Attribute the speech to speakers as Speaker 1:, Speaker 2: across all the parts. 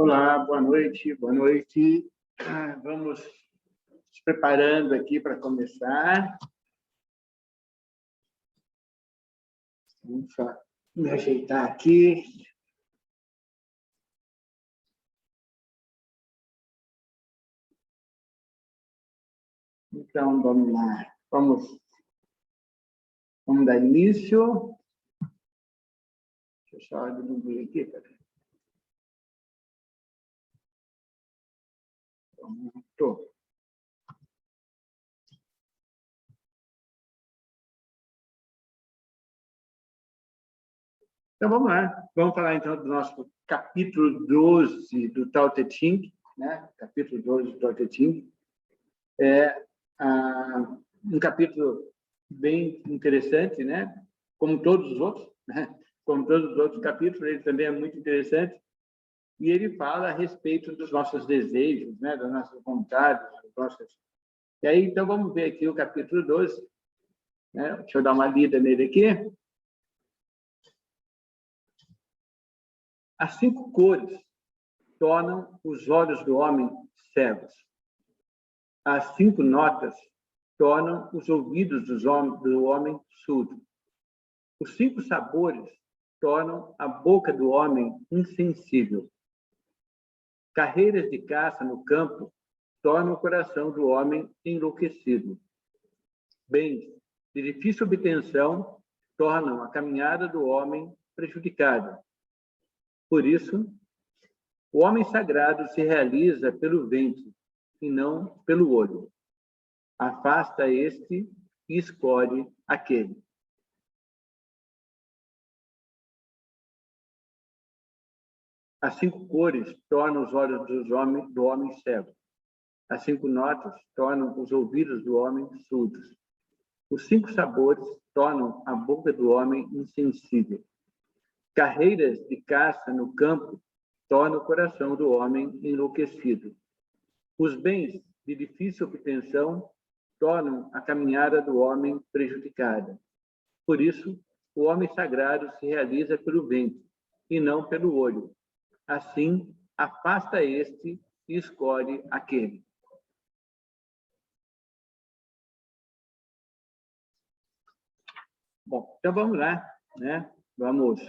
Speaker 1: Olá, boa noite, boa noite. Vamos nos preparando aqui para começar. Vamos só me ajeitar aqui. Então, vamos lá. Vamos dar início. Deixa eu só diminuir aqui. Pronto. Então, vamos lá. Vamos falar, então, do nosso capítulo 12 do Tao Te Ching, né? Capítulo 12 do Tao Te Ching. É um capítulo bem interessante, né? Como todos os outros, né? Como todos os outros capítulos, ele também é muito interessante. E ele fala a respeito dos nossos desejos, né? Das nossas vontades, das nossas... E aí, então, vamos ver aqui o capítulo 12. Né? Deixa eu dar uma lida nele aqui. As 5 cores tornam os olhos do homem cegos. As 5 notas tornam os ouvidos do homem surdo. Os 5 sabores tornam a boca do homem insensível. Carreiras de caça no campo tornam o coração do homem enlouquecido. Bens de difícil obtenção tornam a caminhada do homem prejudicada. Por isso, o homem sagrado se realiza pelo ventre e não pelo olho. Afasta este e escolhe aquele. As 5 cores tornam os olhos do homem cego. As 5 notas tornam os ouvidos do homem surdos. Os 5 sabores tornam a boca do homem insensível. Carreiras de caça no campo tornam o coração do homem enlouquecido. Os bens de difícil obtenção tornam a caminhada do homem prejudicada. Por isso, o homem sagrado se realiza pelo ventre e não pelo olho. Assim, afasta este e escolhe aquele. Bom, então vamos lá, né? Vamos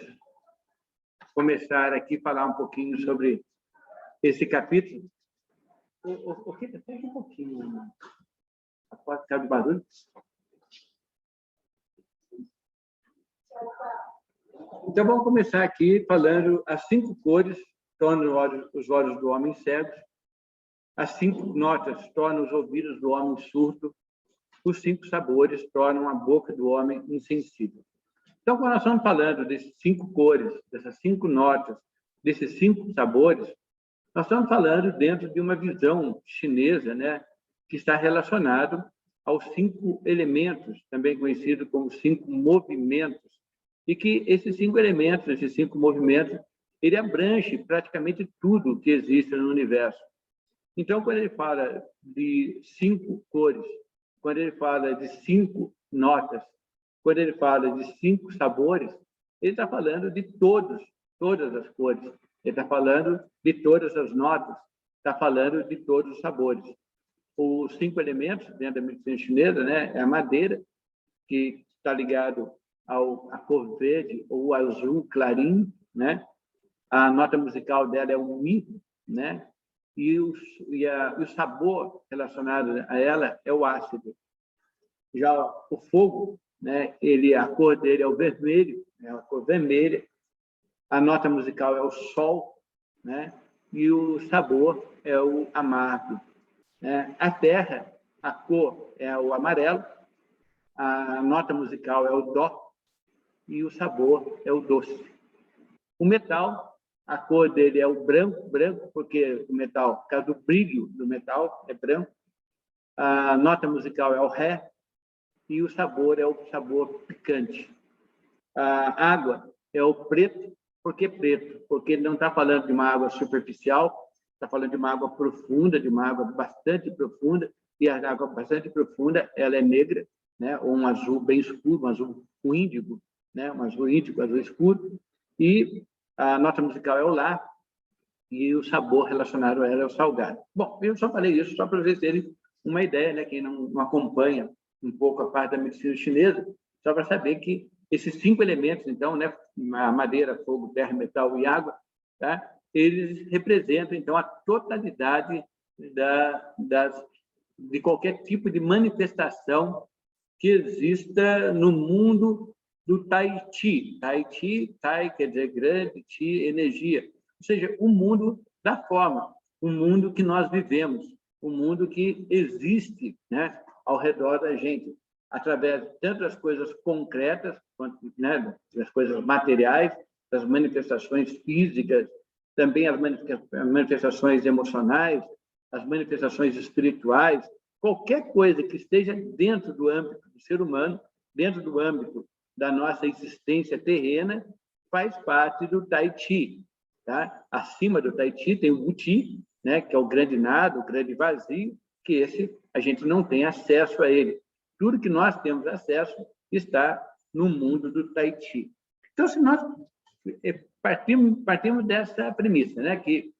Speaker 1: começar aqui a falar um pouquinho sobre esse capítulo. O que até um pouquinho, né? A porta caiu de barulho. Então vamos começar aqui falando as 5 cores tornam os olhos do homem cegos, as 5 notas tornam os ouvidos do homem surdo, os 5 sabores tornam a boca do homem insensível. Então, quando nós estamos falando desses 5 cores, dessas 5 notas, desses 5 sabores, nós estamos falando dentro de uma visão chinesa, né, que está relacionado aos 5 elementos, também conhecido como 5 movimentos, e que esses 5 elementos, esses 5 movimentos, ele abrange praticamente tudo que existe no universo. Então, quando ele fala de 5 cores, quando ele fala de 5 notas, quando ele fala de 5 sabores, ele está falando de todas as cores. Ele está falando de todas as notas, está falando de todos os sabores. Os 5 elementos, dentro da medicina chinesa, né, é a madeira, que está ligado à cor verde ou azul clarinho, né? A nota musical dela é o mi, né? E o sabor relacionado a ela é o ácido. Já o fogo, né? A cor dele é o vermelho, é a cor vermelha. A nota musical é o sol, né? E o sabor é o amargo. Né? A terra, a cor é o amarelo, a nota musical é o dó e o sabor é o doce. O metal, a cor dele é o branco, porque o metal, por causa do brilho do metal, é branco. A nota musical é o ré e o sabor é o sabor picante. A água é o preto. Por que preto? Porque ele não está falando de uma água superficial, está falando de uma água profunda, de uma água bastante profunda, e a água bastante profunda ela é negra, né? Ou um azul bem escuro, um azul índigo, né? Um azul índigo, azul escuro. E a nota musical é o lá, e o sabor relacionado era o salgado. Bom, eu só falei isso só para vocês terem uma ideia, né? Quem não acompanha um pouco a parte da medicina chinesa, só para saber que esses 5 elementos, então, né? A madeira, fogo, terra, metal e água, tá? Eles representam, então, a totalidade de qualquer tipo de manifestação que exista no mundo do Tai Chi. Tai Chi, Tai quer dizer grande, Chi, energia. Ou seja, o mundo da forma, o mundo que nós vivemos, o mundo que existe, né, ao redor da gente, através tanto das coisas concretas, quanto, né, das coisas materiais, das manifestações físicas, também as manifestações emocionais, as manifestações espirituais, qualquer coisa que esteja dentro do âmbito do ser humano, dentro do âmbito da nossa existência terrena, faz parte do Tai Chi. Tá? Acima do Tai Chi tem o Wu Chi, né, que é o grande nada, o grande vazio, que esse a gente não tem acesso a ele. Tudo que nós temos acesso está no mundo do Tai Chi. Então, se nós partimos dessa premissa, né, que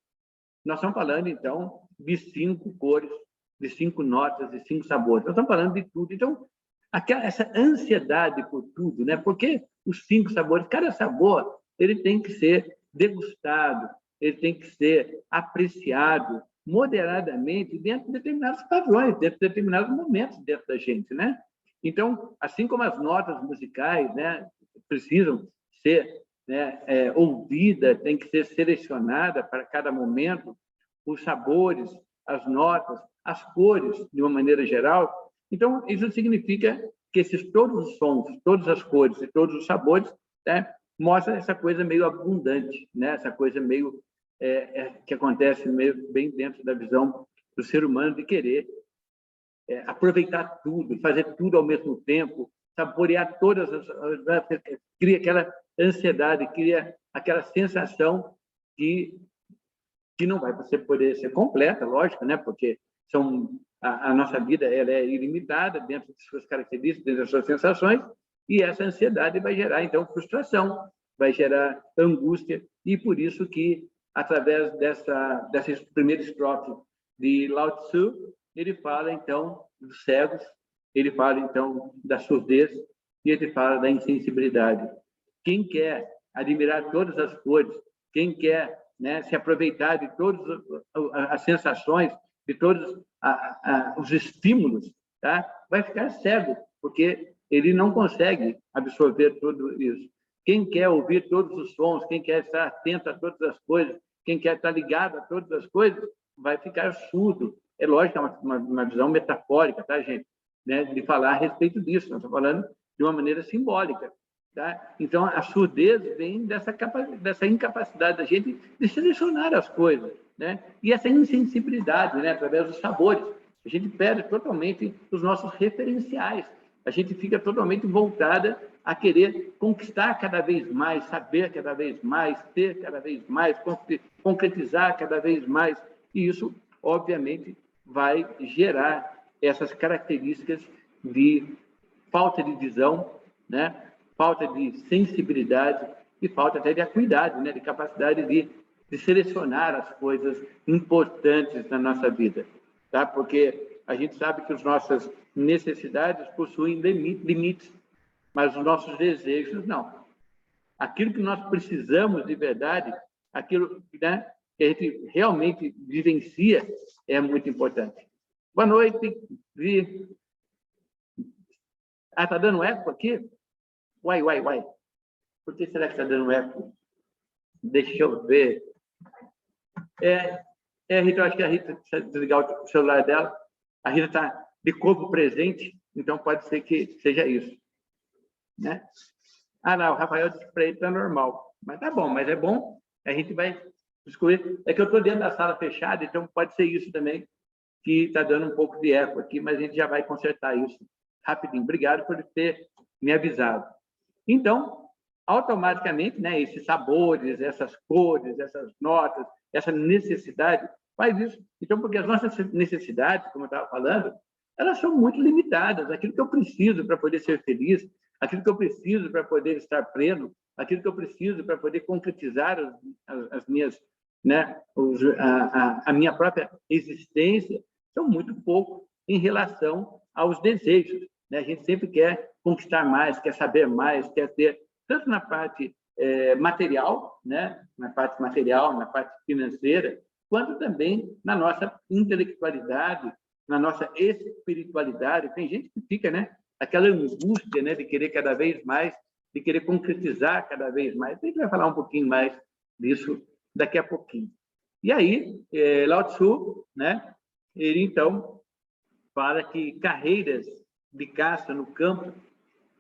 Speaker 1: nós estamos falando, então, de 5 cores, de 5 notas, de 5 sabores. Nós estamos falando de tudo. Então, essa ansiedade por tudo, né? Porque os 5 sabores, cada sabor, ele tem que ser degustado, ele tem que ser apreciado moderadamente dentro de determinados padrões, dentro de determinados momentos dentro da gente, né? Então, assim como as notas musicais, né, precisam ser, né, ouvida, tem que ser selecionada para cada momento, os sabores, as notas, as cores, de uma maneira geral. Então, isso significa que todos os sons, todas as cores e todos os sabores, né, mostram essa coisa meio abundante, né, essa coisa meio que acontece meio bem dentro da visão do ser humano de querer aproveitar tudo, fazer tudo ao mesmo tempo, saborear todas cria aquela ansiedade, cria aquela sensação que não vai poder ser completa, lógico, né? Porque a nossa vida ela é ilimitada dentro de suas características, dentro das suas sensações, e essa ansiedade vai gerar, então, frustração, vai gerar angústia, e por isso que, através dessa primeira estrofe de Lao Tzu, ele fala, então, dos cegos, ele fala, então, da surdez, e ele fala da insensibilidade. Quem quer admirar todas as cores, quem quer, né, se aproveitar de todas as sensações, de todos os estímulos, tá? Vai ficar cego, porque ele não consegue absorver tudo isso. Quem quer ouvir todos os sons, quem quer estar atento a todas as coisas, quem quer estar ligado a todas as coisas, vai ficar surdo. É lógico, é uma visão metafórica, tá, gente? Né, de falar a respeito disso. Nós estamos falando de uma maneira simbólica. Tá? Então, a surdez vem dessa incapacidade da gente de selecionar as coisas, né? E essa insensibilidade, né? Através dos sabores. A gente perde totalmente os nossos referenciais. A gente fica totalmente voltada a querer conquistar cada vez mais, saber cada vez mais, ter cada vez mais, concretizar cada vez mais. E isso, obviamente, vai gerar essas características de falta de visão, né? Falta de sensibilidade e falta até de acuidade, né? De capacidade de selecionar as coisas importantes na nossa vida, tá? Porque a gente sabe que as nossas necessidades possuem limites, mas os nossos desejos não. Aquilo que nós precisamos de verdade, aquilo, né, que a gente realmente vivencia, é muito importante. Boa noite, Vi. Ah, tá dando eco aqui? Uai. Por que será que está dando eco? Deixa eu ver. Rita, eu acho que a Rita precisa desligar o celular dela. A Rita está de corpo presente, então pode ser que seja isso. Né? Ah, não, o Rafael disse para ele está normal. Mas tá bom, mas é bom, a gente vai descobrir. É que eu estou dentro da sala fechada, então pode ser isso também, que está dando um pouco de eco aqui, mas a gente já vai consertar isso rapidinho. Obrigado por ter me avisado. Então, automaticamente, né, esses sabores, essas cores, essas notas, essa necessidade, faz isso. Então, porque as nossas necessidades, como eu estava falando, elas são muito limitadas. Aquilo que eu preciso para poder ser feliz, aquilo que eu preciso para poder estar pleno, aquilo que eu preciso para poder concretizar as minhas né, a minha própria existência, são muito pouco em relação aos desejos, né? A gente sempre quer conquistar mais, quer saber mais, quer ter, tanto na parte material, né, na parte material, na parte financeira, quanto também na nossa intelectualidade, na nossa espiritualidade. Tem gente que fica, né, aquela angústia, né, de querer cada vez mais, de querer concretizar cada vez mais. A gente vai falar um pouquinho mais disso daqui a pouquinho. E aí, Lao Tzu, né, ele então fala que carreiras de caça no campo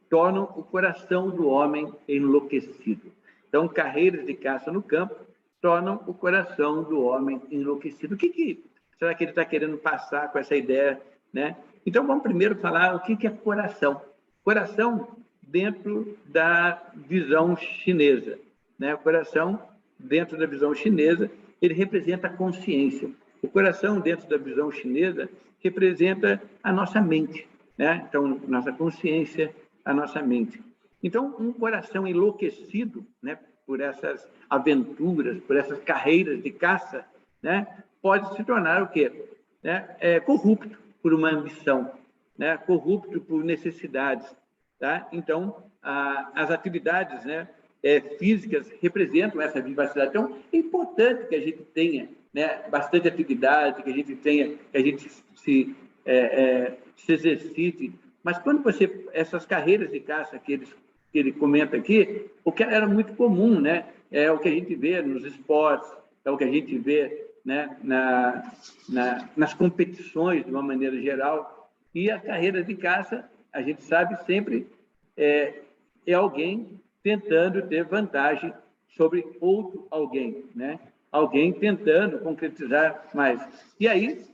Speaker 1: tornam o coração do homem enlouquecido. Então, carreiras de caça no campo tornam o coração do homem enlouquecido. O que será que ele está querendo passar com essa ideia, né? Então, vamos primeiro falar o que é coração. Coração dentro da visão chinesa, né? O coração dentro da visão chinesa, ele representa a consciência. O coração dentro da visão chinesa representa a nossa mente, né? Então, nossa consciência, a nossa mente. Então, um coração enlouquecido, né, por essas aventuras, por essas carreiras de caça, né, pode se tornar o quê? Corrupto por uma ambição, né, corrupto por necessidades. Tá? Então, as atividades, né, físicas representam essa vivacidade. Então, é importante que a gente tenha, né, bastante atividade, que a gente tenha, que a gente se exercite. Mas quando essas carreiras de caça que ele comenta aqui, o que era muito comum, né? É o que a gente vê nos esportes, é o que a gente vê, né, nas competições, de uma maneira geral. E a carreira de caça, a gente sabe, sempre é alguém tentando ter vantagem sobre outro alguém, né? Alguém tentando concretizar mais. E aí,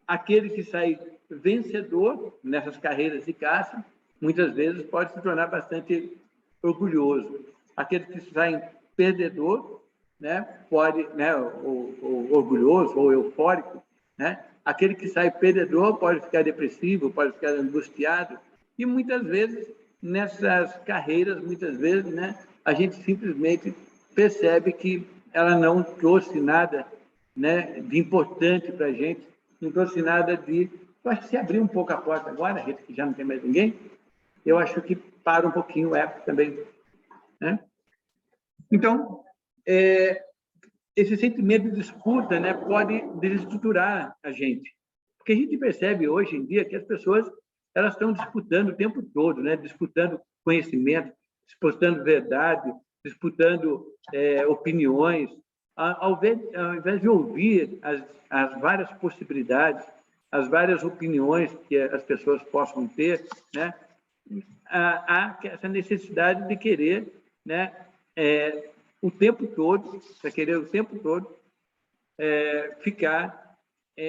Speaker 1: aquele que sai vencedor nessas carreiras de caça, muitas vezes pode se tornar bastante orgulhoso. Aquele que sai perdedor, né, pode, né, o orgulhoso ou eufórico, né? Aquele que sai perdedor pode ficar depressivo, pode ficar angustiado. E muitas vezes, nessas carreiras, né, a gente simplesmente percebe que ela não trouxe nada, né, de importante para a gente, não trouxe nada de... Eu acho que se abrir um pouco a porta agora, que já não tem mais ninguém, eu acho que para um pouquinho o eco também, né? Então, esse sentimento de disputa, né, pode desestruturar a gente. Porque a gente percebe hoje em dia que as pessoas elas estão disputando o tempo todo, né? Disputando conhecimento, disputando verdade, disputando opiniões, ao invés de ouvir as várias possibilidades, as várias opiniões que as pessoas possam ter, né? Há essa necessidade de querer, né, o tempo todo, ficar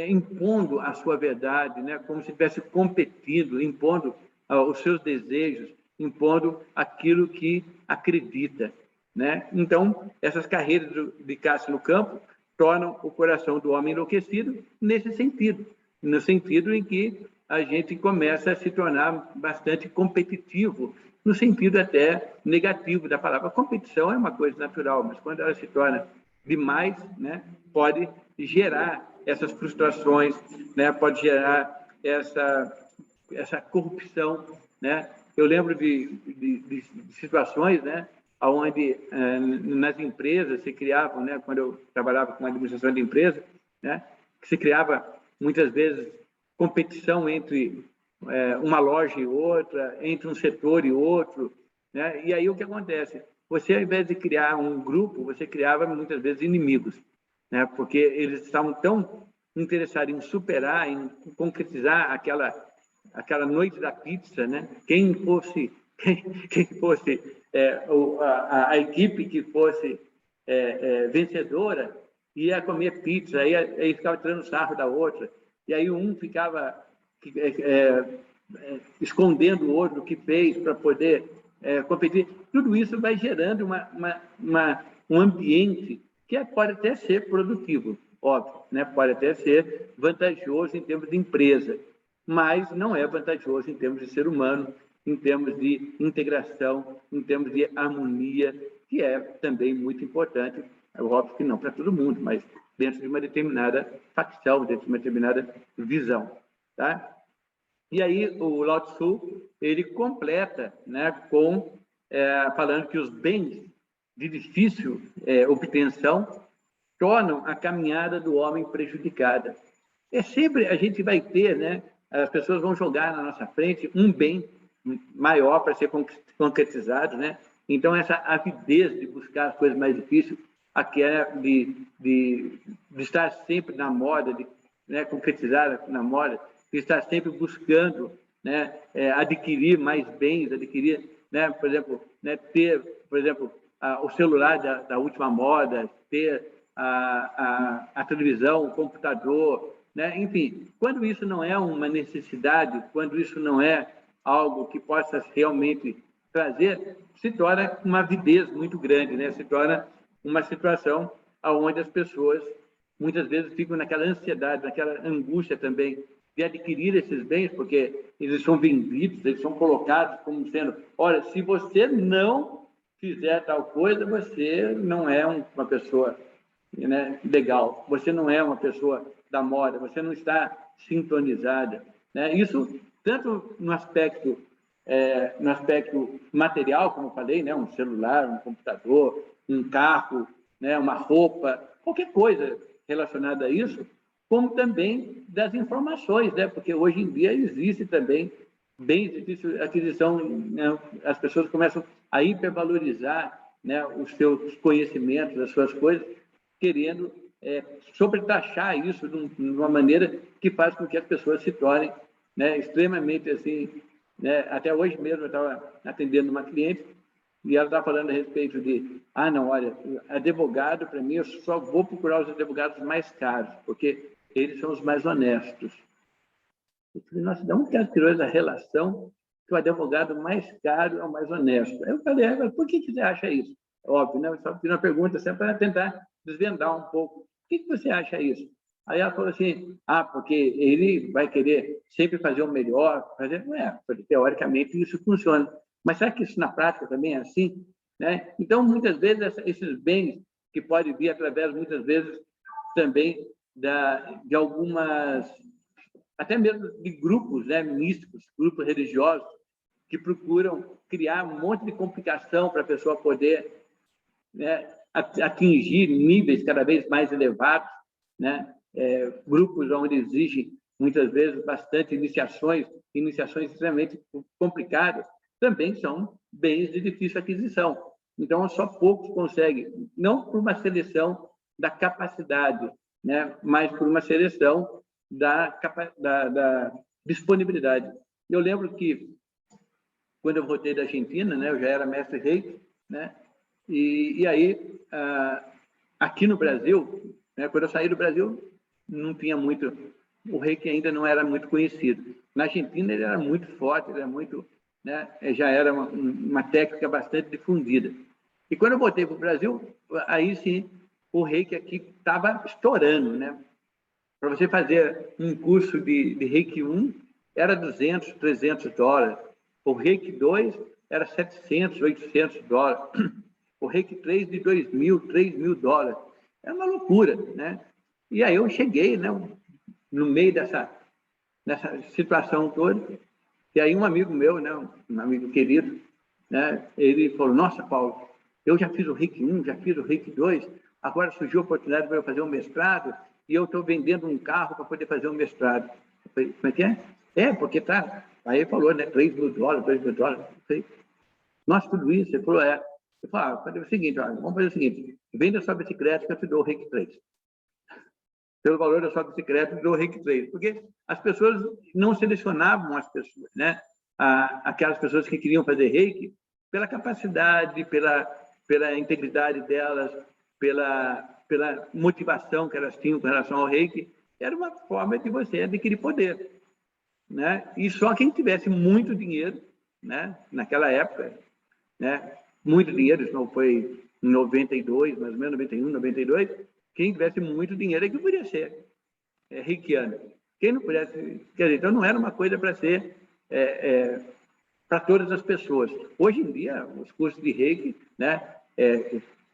Speaker 1: impondo a sua verdade, né, como se estivesse competindo, impondo os seus desejos, impondo aquilo que acredita, né? Então, essas carreiras de caça no campo tornam o coração do homem enlouquecido nesse sentido, no sentido em que a gente começa a se tornar bastante competitivo, no sentido até negativo da palavra. A competição é uma coisa natural, mas quando ela se torna demais, né, pode gerar essas frustrações, né, pode gerar essa corrupção, né? Eu lembro de situações, né, onde nas empresas se criavam, né, quando eu trabalhava com administração de empresa, né, que se criava muitas vezes competição entre uma loja e outra, entre um setor e outro, né? E aí o que acontece? Você, ao invés de criar um grupo, você criava muitas vezes inimigos, né? Porque eles estavam tão interessados em superar, em concretizar aquela noite da pizza, né? Quem fosse a equipe que fosse vencedora ia comer pizza, aí ficava tirando sarro da outra, e aí um ficava escondendo o outro que fez para poder competir. Tudo isso vai gerando um ambiente que pode até ser produtivo, óbvio, né? Pode até ser vantajoso em termos de empresa, mas não é vantajoso em termos de ser humano, em termos de integração, em termos de harmonia, que é também muito importante É óbvio que não para todo mundo, mas dentro de uma determinada facção, dentro de uma determinada visão, tá? E aí o Lao Tzu, ele completa, né, falando que os bens de difícil obtenção tornam a caminhada do homem prejudicada. Sempre a gente vai ter, né, as pessoas vão jogar na nossa frente um bem maior para ser concretizado, né? Então, essa avidez de buscar as coisas mais difíceis, aquela de estar sempre na moda, de, né, concretizar na moda, de estar sempre buscando, né, adquirir mais bens, adquirir, né, por exemplo, né, ter, por exemplo, o celular da última moda, ter a televisão, o computador, né? Enfim, quando isso não é uma necessidade, quando isso não é algo que possa realmente trazer, se torna uma avidez muito grande, né? Se torna uma situação onde as pessoas muitas vezes ficam naquela ansiedade, naquela angústia também de adquirir esses bens, porque eles são vendidos, eles são colocados como sendo, olha, se você não fizer tal coisa, você não é uma pessoa, né, legal, você não é uma pessoa da moda, você não está sintonizada, né? Isso tanto no aspecto material, como eu falei, né, um celular, um computador, um carro, né, uma roupa, qualquer coisa relacionada a isso, como também das informações, né? Porque hoje em dia existe também bens de aquisição, né? As pessoas começam a hipervalorizar, né, os seus conhecimentos, as suas coisas, querendo sobretaxar isso de uma maneira que faz com que as pessoas se tornem, né, extremamente assim, né? Até hoje mesmo eu estava atendendo uma cliente e ela estava falando a respeito de, não, olha, advogado, para mim, eu só vou procurar os advogados mais caros, porque eles são os mais honestos. Eu falei, nossa, de onde ela tirou essa relação que o advogado mais caro é o mais honesto? Aí eu falei, mas por que você acha isso? Óbvio, né? Eu só fiz uma pergunta sempre para tentar desvendar um pouco. Por que você acha isso? Aí ela falou assim, porque ele vai querer sempre fazer o melhor. Não é, teoricamente isso funciona. Mas será que isso na prática também é assim? Né? Então, muitas vezes, esses bens que podem vir através, muitas vezes, também de algumas, até mesmo de grupos, né, místicos, grupos religiosos, que procuram criar um monte de complicação para a pessoa poder, né, atingir níveis cada vez mais elevados, né? Grupos onde exigem, muitas vezes, bastante iniciações extremamente complicadas, também são bens de difícil aquisição. Então, só poucos conseguem, não por uma seleção da capacidade, né, mas por uma seleção da disponibilidade. Eu lembro que, quando eu voltei da Argentina, né, eu já era mestre Reiki, né, e aí, aqui no Brasil, né, quando eu saí do Brasil, não tinha muito, o Reiki ainda não era muito conhecido. Na Argentina ele era muito forte, ele era muito, né, já era uma técnica bastante difundida. E quando eu voltei para o Brasil, aí sim, o Reiki aqui estava estourando, né? Para você fazer um curso de Reiki 1, era 200, 300 dólares. O Reiki 2 era 700, 800 dólares. O Reiki 3 de 2.000, 3.000 dólares. É uma loucura, né? E aí eu cheguei, né, no meio dessa situação toda, e aí um amigo meu, né, um amigo querido, né, ele falou, nossa, Paulo, eu já fiz o Reiki 1, já fiz o Reiki 2, agora surgiu a oportunidade para eu fazer um mestrado, e eu estou vendendo um carro para poder fazer um mestrado. Eu falei, como é que é? Porque tá. Aí ele falou, né, 3.000 dólares, 2.000 dólares. Eu falei, nossa, tudo isso? Ele falou, é. Eu falei, o seguinte, vamos fazer o seguinte, venda a sua bicicleta que eu te dou o Reiki 3. Pelo valor da sua bicicleta, eu te dou o Reiki 3. Porque as pessoas não selecionavam as pessoas, né? Aquelas pessoas que queriam fazer Reiki pela capacidade, pela integridade delas, pela motivação que elas tinham com relação ao Reiki. Era uma forma de você adquirir poder, né? E só quem tivesse muito dinheiro, né, naquela época, né, muito dinheiro, isso não foi em 92, mais ou menos, 91, 92, quem tivesse muito dinheiro é que podia ser reikiano. Quem não pudesse, quer dizer, então não era uma coisa para ser para todas as pessoas. Hoje em dia, os cursos de Reiki, né,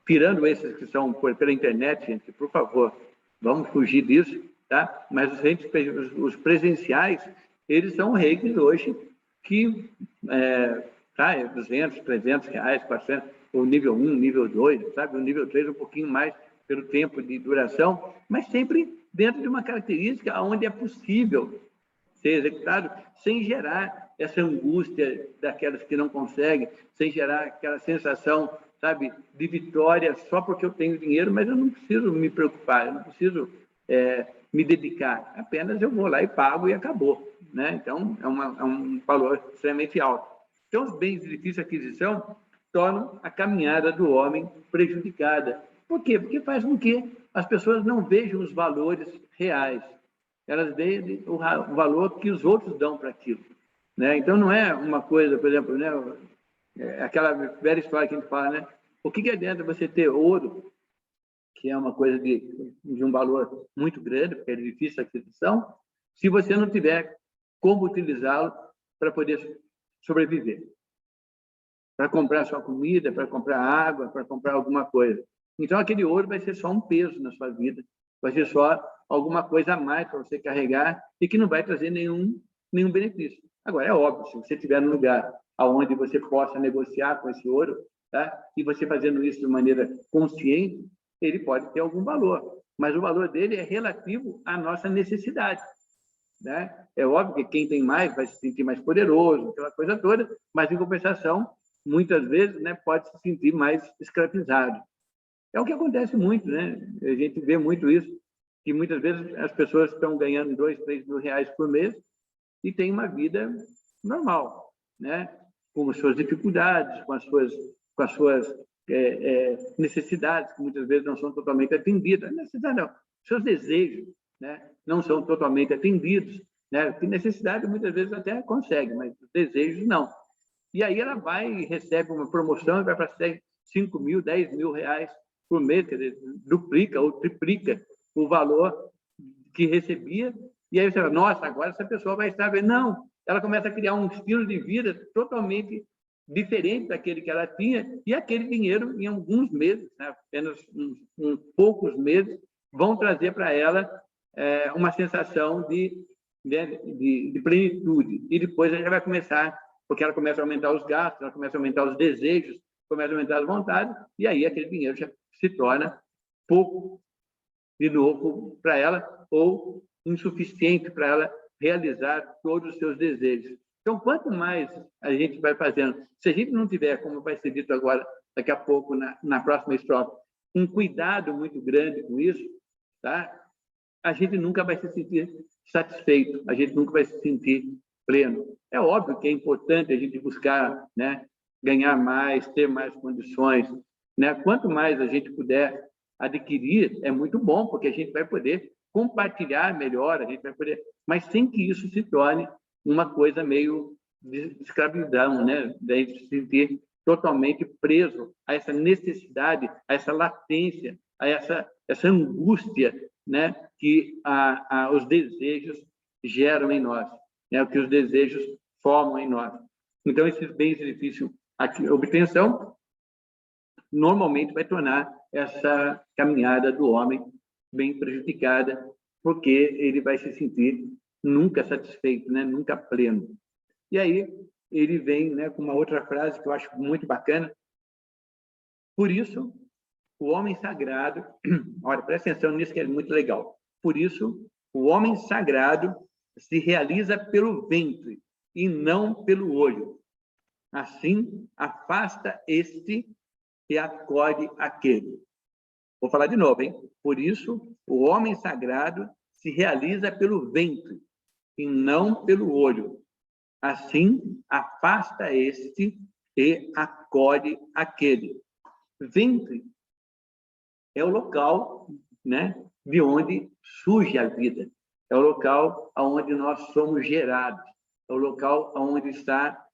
Speaker 1: tirando esses que são pela internet, gente, por favor, vamos fugir disso, tá? Mas os presenciais, eles são reis hoje que tá, é 200, 300 reais, 400, o nível 1, nível 2, sabe? O nível 3 um pouquinho mais pelo tempo de duração, mas sempre dentro de uma característica onde é possível ser executado sem gerar essa angústia daquelas que não conseguem, sem gerar aquela sensação, sabe, de vitória só porque eu tenho dinheiro, mas eu não preciso me preocupar, eu não preciso me dedicar, apenas eu vou lá e pago e acabou, né? Então, é um valor extremamente alto. Então, os bens de difícil aquisição tornam a caminhada do homem prejudicada. Por quê? Porque faz com que as pessoas não vejam os valores reais, elas veem o valor que os outros dão para aquilo, né? Então, não é uma coisa, por exemplo, né, aquela velha história que a gente fala, né? O que adianta você ter ouro, que é uma coisa de um valor muito grande, porque é difícil a aquisição, se você não tiver como utilizá-lo para poder sobreviver, para comprar sua comida, para comprar água, para comprar alguma coisa. Então, aquele ouro vai ser só um peso na sua vida, vai ser só alguma coisa a mais para você carregar e que não vai trazer nenhum benefício. Agora, é óbvio, se você estiver num lugar onde você possa negociar com esse ouro, tá? E você fazendo isso de maneira consciente, ele pode ter algum valor, mas o valor dele é relativo à nossa necessidade, né? É óbvio que quem tem mais vai se sentir mais poderoso, aquela coisa toda, mas, em compensação, muitas vezes, né, pode se sentir mais escravizado. É o que acontece muito, né? A gente vê muito isso, que muitas vezes as pessoas estão ganhando 2, 3 mil reais por mês e têm uma vida normal, né? Com as suas dificuldades, com as suas necessidades, que muitas vezes não são totalmente atendidas. Necessidade não, seus desejos, né, não são totalmente atendidos, né? Que necessidade muitas vezes até consegue, mas os desejos não. E aí ela vai e recebe uma promoção e vai para 5 mil, 10 mil reais por mês, quer dizer, duplica ou triplica o valor que recebia, e aí você fala, nossa, agora essa pessoa vai estar bem. Não, ela começa a criar um estilo de vida totalmente diferente daquele que ela tinha, e aquele dinheiro, em alguns meses, né, apenas poucos meses, vão trazer para ela uma sensação de plenitude. E depois ela vai começar, porque ela começa a aumentar os gastos, ela começa a aumentar os desejos, começa a aumentar as vontades, e aí aquele dinheiro já se torna pouco, de novo, para ela, ou insuficiente para ela realizar todos os seus desejos. Então, quanto mais a gente vai fazendo, se a gente não tiver, como vai ser dito agora, daqui a pouco, na próxima estrofe, um cuidado muito grande com isso, tá? A gente nunca vai se sentir satisfeito, a gente nunca vai se sentir pleno. É óbvio que é importante a gente buscar, né, ganhar mais, ter mais condições, né? Quanto mais a gente puder adquirir, é muito bom, porque a gente vai poder compartilhar melhor, a gente vai poder, mas sem que isso se torne uma coisa meio de escravidão, né? Da gente se sentir totalmente preso a essa necessidade, a essa latência, a essa angústia, né? Que os desejos geram em nós, né? O que os desejos formam em nós. Então, esses bens de difícil obtenção normalmente vai tornar essa caminhada do homem bem prejudicada, porque ele vai se sentir nunca satisfeito, né? Nunca pleno. E aí ele vem, né, com uma outra frase que eu acho muito bacana. Por isso, o homem sagrado, olha, presta atenção nisso que é muito legal. Por isso, o homem sagrado se realiza pelo ventre e não pelo olho. Assim, afasta este e acolhe aquele. Vou falar de novo, hein? Por isso, o homem sagrado se realiza pelo ventre e não pelo olho. Assim, afasta este e acolhe aquele. Ventre é o local, né, de onde surge a vida. É o local onde nós somos gerados. É o local onde está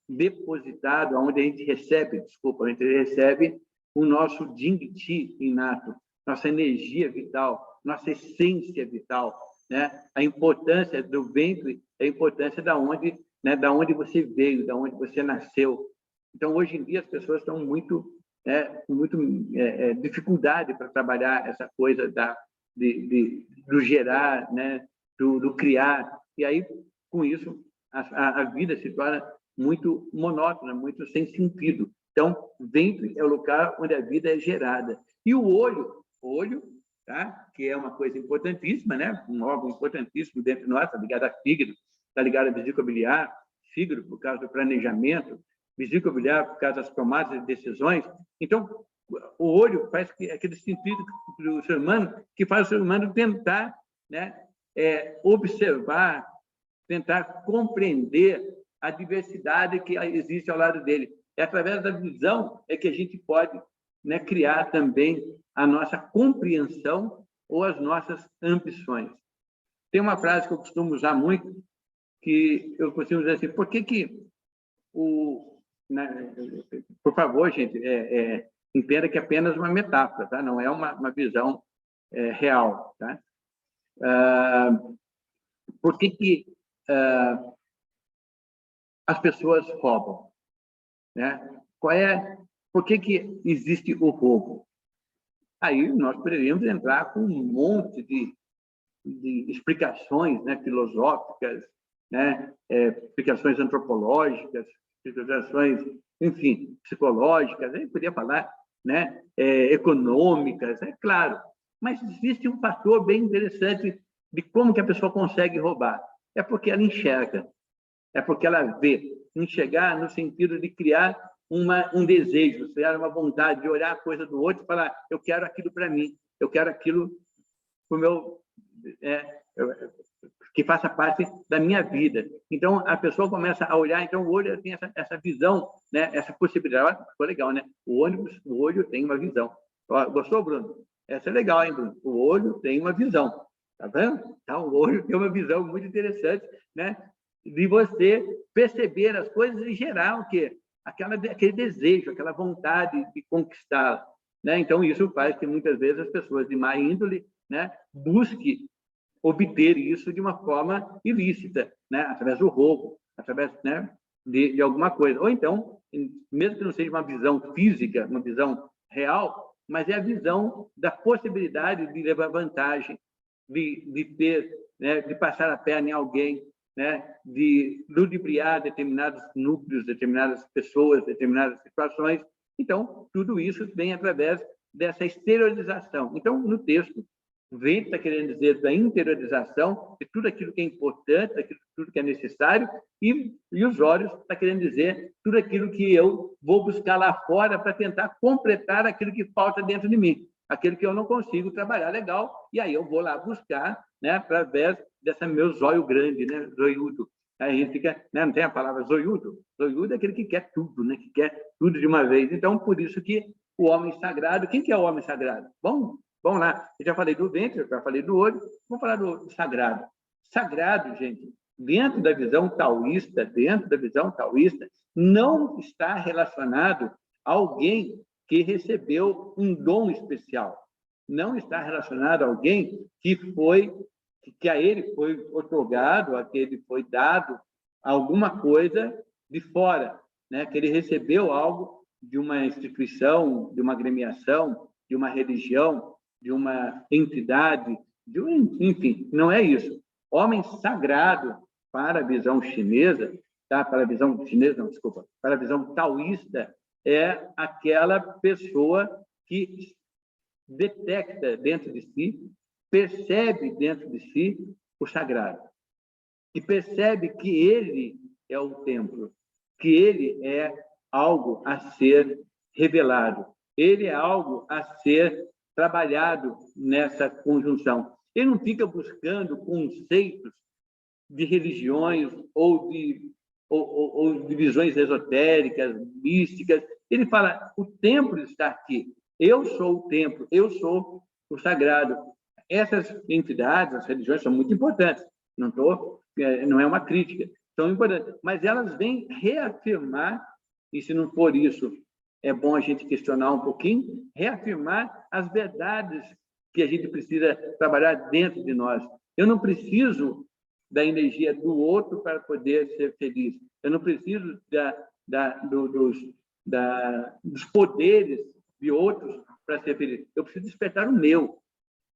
Speaker 1: depositado, onde a gente recebe o nosso Ding-Ti inato, nossa energia vital, nossa essência vital, né? A importância do ventre é a importância da onde você veio, da onde você nasceu. Então, hoje em dia, as pessoas estão muito muito dificuldade para trabalhar essa coisa do gerar, né, do criar. E aí, com isso, a vida se torna muito monótona, muito sem sentido. Então, ventre é o lugar onde a vida é gerada. E o olho, tá? Que é uma coisa importantíssima, né? Um órgão importantíssimo dentro de nós, está ligado a fígado, está ligado a vesícula biliar, fígado por causa do planejamento, vesícula biliar por causa das tomadas de decisões. Então, o olho faz aquele sentido do ser humano que faz o ser humano tentar, né, observar, tentar compreender a diversidade que existe ao lado dele. É através da visão que a gente pode, né, criar também a nossa compreensão ou as nossas ambições. Tem uma frase que eu costumo usar muito, que eu costumo dizer assim: por que por favor, gente, entenda que é apenas uma metáfora, tá? Não é uma visão real, tá? Por que as pessoas roubam, né? Por que existe o roubo? Aí nós poderíamos entrar com um monte de explicações, né, filosóficas, né, explicações antropológicas, explicações, enfim, psicológicas, aí podia falar, né, econômicas, é claro. Mas existe um fator bem interessante de como que a pessoa consegue roubar. É porque ela enxerga, é porque ela vê. Enxergar no sentido de criar um desejo, criar uma vontade de olhar a coisa do outro e falar: eu quero aquilo para mim, eu quero aquilo para o meu... que faça parte da minha vida. Então, a pessoa começa a olhar, então o olho tem essa visão, né? Essa possibilidade. Ficou legal, né? O olho tem uma visão. Gostou, Bruno? Essa é legal, hein, Bruno? O olho tem uma visão. Tá vendo? Então, o olho tem uma visão muito interessante, né? De você perceber as coisas e gerar o quê? Aquele desejo, aquela vontade de conquistar, né? Então, isso faz que muitas vezes as pessoas de má índole, né, busquem obter isso de uma forma ilícita, né? Através do roubo, através, né, de alguma coisa. Ou então, mesmo que não seja uma visão física, uma visão real, mas é a visão da possibilidade de levar vantagem, de ter, né, de passar a perna em alguém, né, de ludibriar determinados núcleos, determinadas pessoas, determinadas situações. Então, tudo isso vem através dessa exteriorização. Então, no texto, o ventre está querendo dizer da interiorização de tudo aquilo que é importante, tudo que é necessário, e os olhos está querendo dizer tudo aquilo que eu vou buscar lá fora para tentar completar aquilo que falta dentro de mim, aquilo que eu não consigo trabalhar legal, e aí eu vou lá buscar, né, através dessa meu zóio grande, né, zoiudo. Aí a gente fica, né, não tem a palavra zoiudo? Zoiudo é aquele que quer tudo, né, que quer tudo de uma vez. Então, por isso que o homem sagrado... Quem que é o homem sagrado? Vamos lá. Eu já falei do ventre, eu já falei do olho, vamos falar do sagrado. Sagrado, gente, dentro da visão taoísta, não está relacionado a alguém que recebeu um dom especial. Não está relacionado a alguém que a ele foi otorgado, a que ele foi dado alguma coisa de fora, né? Que ele recebeu algo de uma instituição, de uma agremiação, de uma religião, de uma entidade, enfim, não é isso. Homem sagrado, para a visão chinesa, tá? Para a visão chinesa, não, desculpa, para a visão taoísta, é aquela pessoa que detecta dentro de si, percebe dentro de si o sagrado, e percebe que ele é o templo, que ele é algo a ser revelado, ele é algo a ser trabalhado nessa conjunção. Ele não fica buscando conceitos de religiões ou de visões esotéricas, místicas. Ele fala: o templo está aqui, eu sou o templo, eu sou o sagrado. Essas entidades, as religiões, são muito importantes, não é uma crítica, são importantes, mas elas vêm reafirmar, e se não for isso, é bom a gente questionar um pouquinho, reafirmar as verdades que a gente precisa trabalhar dentro de nós. Eu não preciso da energia do outro para poder ser feliz. Eu não preciso dos poderes de outros para ser feliz. Eu preciso despertar o meu,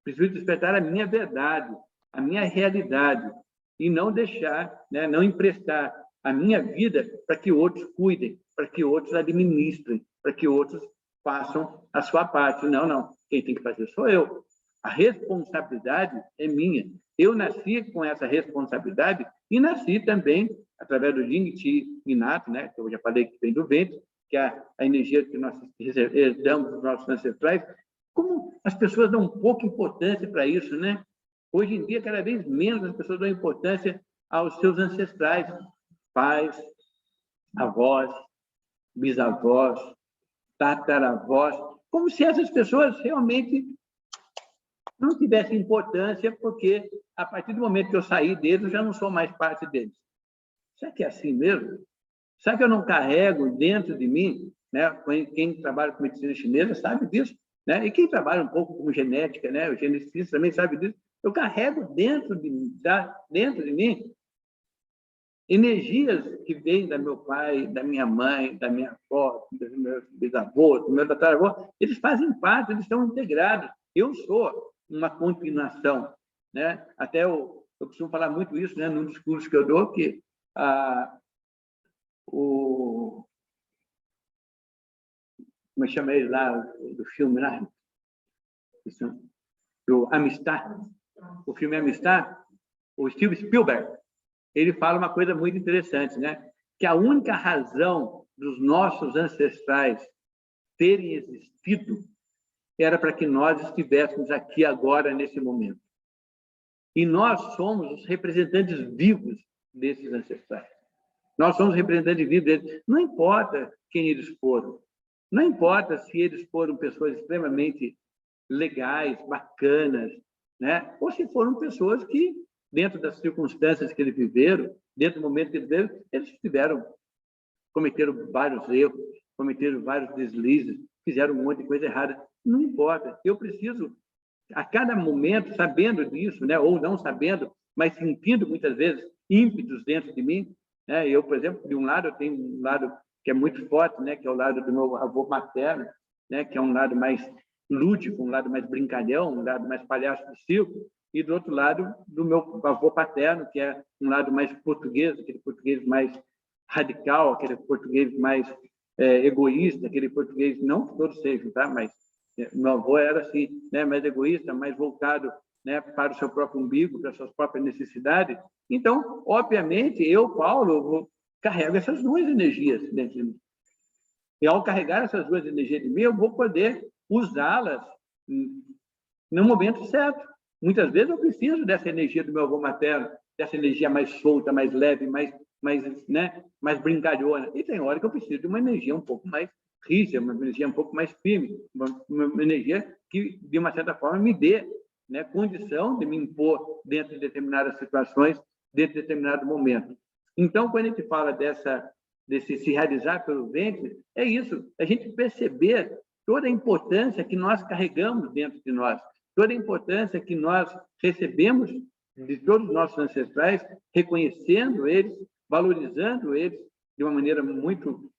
Speaker 1: preciso despertar a minha verdade, a minha realidade, e não deixar, né, não emprestar a minha vida para que outros cuidem, para que outros administrem, para que outros façam a sua parte. Não, não. Quem tem que fazer sou eu. A responsabilidade é minha. Eu nasci com essa responsabilidade e nasci também através do Yin Qi inato, né, que eu já falei que vem do ventre, que é a energia que nós herdamos dos nossos ancestrais. Como as pessoas dão pouca importância para isso, né? Hoje em dia, cada vez menos as pessoas dão importância aos seus ancestrais, pais, avós, bisavós, tataravós, como se essas pessoas realmente não tivessem importância, porque a partir do momento que eu saí deles, eu já não sou mais parte deles. Será que é assim mesmo? Será que eu não carrego dentro de mim, né? Quem trabalha com medicina chinesa sabe disso, né? E quem trabalha um pouco com genética, né? O geneticista também sabe disso. Eu carrego dentro de mim energias que vêm do meu pai, da minha mãe, da minha avó, dos meus bisavós, do meu tataravô. Eles fazem parte, eles estão integrados. Eu sou uma continuação, né? Até eu costumo falar muito isso, né? Num discurso que eu dou, que como chama ele lá, do filme lá? Do Amistad. O filme Amistad, o Steven Spielberg, ele fala uma coisa muito interessante, né? Que a única razão dos nossos ancestrais terem existido era para que nós estivéssemos aqui agora, nesse momento. E nós somos os representantes vivos desses ancestrais. Nós somos representantes vivos deles. Não importa quem eles foram. Não importa se eles foram pessoas extremamente legais, bacanas, né? Ou se foram pessoas que, dentro das circunstâncias que eles viveram, dentro do momento que eles viveram, eles cometeram vários erros, cometeram vários deslizes, fizeram um monte de coisa errada. Não importa. Eu preciso, a cada momento, sabendo disso, né? Ou não sabendo, mas sentindo muitas vezes ímpetos dentro de mim, né? Eu, por exemplo, de um lado, eu tenho um lado que é muito forte, né? Que é o lado do meu avô materno, né? Que é um lado mais lúdico, um lado mais brincalhão, um lado mais palhaço do circo, e do outro lado do meu avô paterno, que é um lado mais português, aquele português mais radical, aquele português mais egoísta, aquele português, não que todos sejam, tá? Mas meu avô era assim, né? Mais egoísta, mais voltado, né? Para o seu próprio umbigo, para as suas próprias necessidades. Então, obviamente, eu, Paulo, carrego essas duas energias dentro de mim. E ao carregar essas duas energias de mim, eu vou poder usá-las no momento certo. Muitas vezes eu preciso dessa energia do meu avô materno, dessa energia mais solta, mais leve, mais brincalhona. E tem hora que eu preciso de uma energia um pouco mais rígida, uma energia um pouco mais firme, uma energia que, de uma certa forma, me dê, né, condição de me impor dentro de determinadas situações, dentro de determinado momento. Então, quando a gente fala desse se realizar pelo ventre, é isso, a gente perceber toda a importância que nós carregamos dentro de nós, toda a importância que nós recebemos de todos os nossos ancestrais, reconhecendo eles, valorizando eles de uma maneira muito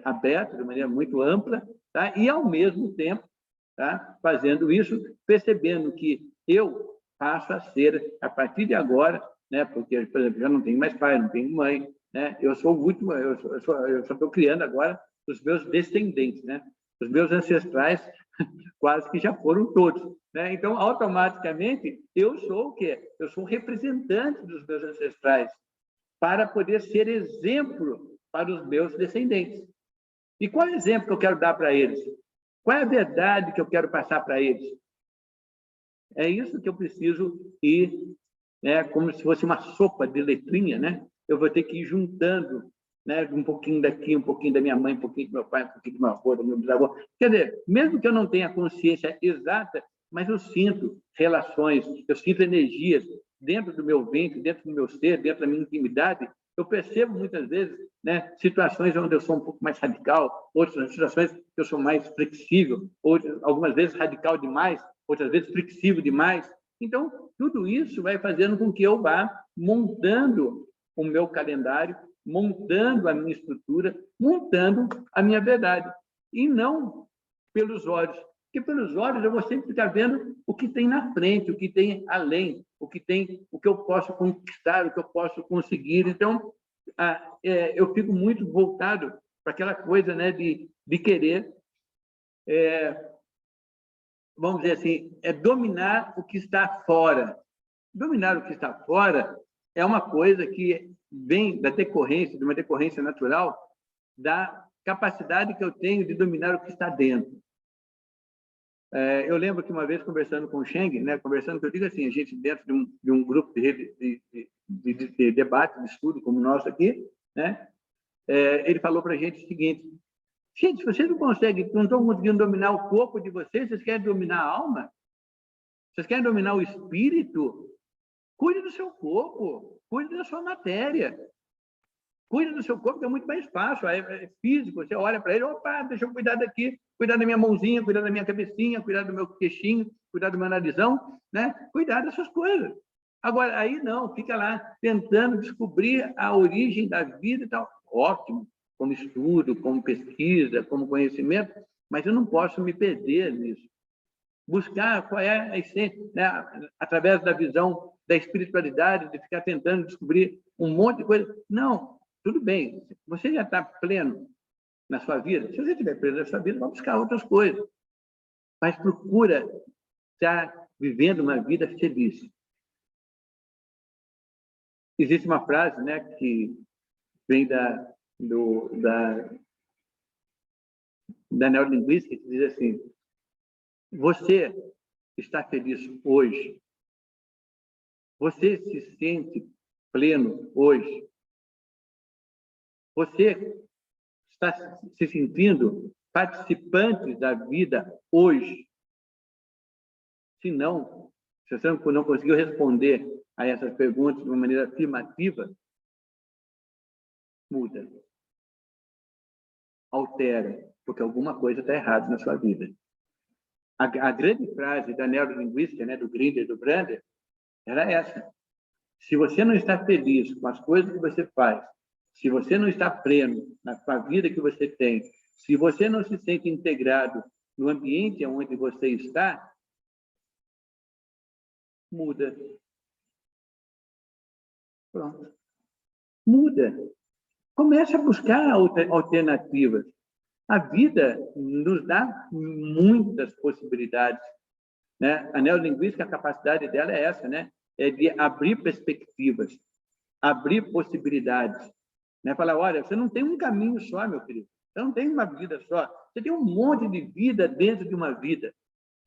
Speaker 1: aberta, de uma maneira muito ampla, tá? E, ao mesmo tempo, tá? Fazendo isso, percebendo que eu passo a ser, a partir de agora, né? Porque, por exemplo, já não tenho mais pai, não tenho mãe, né? Eu sou o último, eu só estou criando agora os meus descendentes, né? Os meus ancestrais quase que já foram todos, né? Então, automaticamente, eu sou o quê? Eu sou representante dos meus ancestrais para poder ser exemplo para os meus descendentes. E qual é o exemplo que eu quero dar para eles? Qual é a verdade que eu quero passar para eles? É isso que eu preciso ir, né? Como se fosse uma sopa de letrinha, né? Eu vou ter que ir juntando, né? Um pouquinho daqui, um pouquinho da minha mãe, um pouquinho do meu pai, um pouquinho do meu avô, do meu bisavô. Quer dizer, mesmo que eu não tenha consciência exata, mas eu sinto relações, eu sinto energias dentro do meu ventre, dentro do meu ser, dentro da minha intimidade. Eu percebo muitas vezes, né, situações onde eu sou um pouco mais radical, outras situações que eu sou mais flexível, outras, algumas vezes radical demais, outras vezes flexível demais. Então, tudo isso vai fazendo com que eu vá montando o meu calendário, montando a minha estrutura, montando a minha verdade, e não pelos olhos. Porque pelos olhos eu vou sempre ficar vendo o que tem na frente, o que tem além, o que eu posso conquistar, o que eu posso conseguir. Então, eu fico muito voltado para aquela coisa, né, de querer, vamos dizer assim, dominar o que está fora. Dominar o que está fora é uma coisa que vem da decorrência, de uma decorrência natural da capacidade que eu tenho de dominar o que está dentro. Eu lembro que uma vez conversando com o Cheng, né, conversando, que eu digo assim, a gente dentro de um grupo de debate, de estudo como o nosso aqui, né, ele falou para a gente o seguinte: gente, vocês não estão conseguindo dominar o corpo de vocês, vocês querem dominar a alma? Vocês querem dominar o espírito? Cuide do seu corpo, cuide da sua matéria. Cuide do seu corpo, que é muito mais fácil, é físico. Você olha para ele, opa, deixa eu cuidar daqui, cuidar da minha mãozinha, cuidar da minha cabecinha, cuidar do meu queixinho, cuidar do meu narizão, né? Cuidar dessas coisas. Agora, aí não, fica lá tentando descobrir a origem da vida e tal. Ótimo, como estudo, como pesquisa, como conhecimento, mas eu não posso me perder nisso. Buscar qual é a essência, né? Através da visão da espiritualidade, de ficar tentando descobrir um monte de coisa. Não, tudo bem, você já está pleno na sua vida. Se você estiver pleno na sua vida, vai buscar outras coisas. Mas procura estar vivendo uma vida feliz. Existe uma frase, né, que vem da neurolinguística, que diz assim: você está feliz hoje? Você se sente pleno hoje? Você está se sentindo participante da vida hoje? Se não, se você não conseguiu responder a essas perguntas de uma maneira afirmativa, muda, altera, porque alguma coisa está errada na sua vida. A grande frase da neurolinguística, né, do Grinder e do Brander, era essa: se você não está feliz com as coisas que você faz, se você não está pleno com a vida que você tem, se você não se sente integrado no ambiente onde você está, muda. Pronto. Muda. Comece a buscar alternativas. A vida nos dá muitas possibilidades, né? A neurolinguística, a capacidade dela é essa, né? É de abrir perspectivas, abrir possibilidades, né? Falar, olha, você não tem um caminho só, meu querido. Você não tem uma vida só. Você tem um monte de vida dentro de uma vida.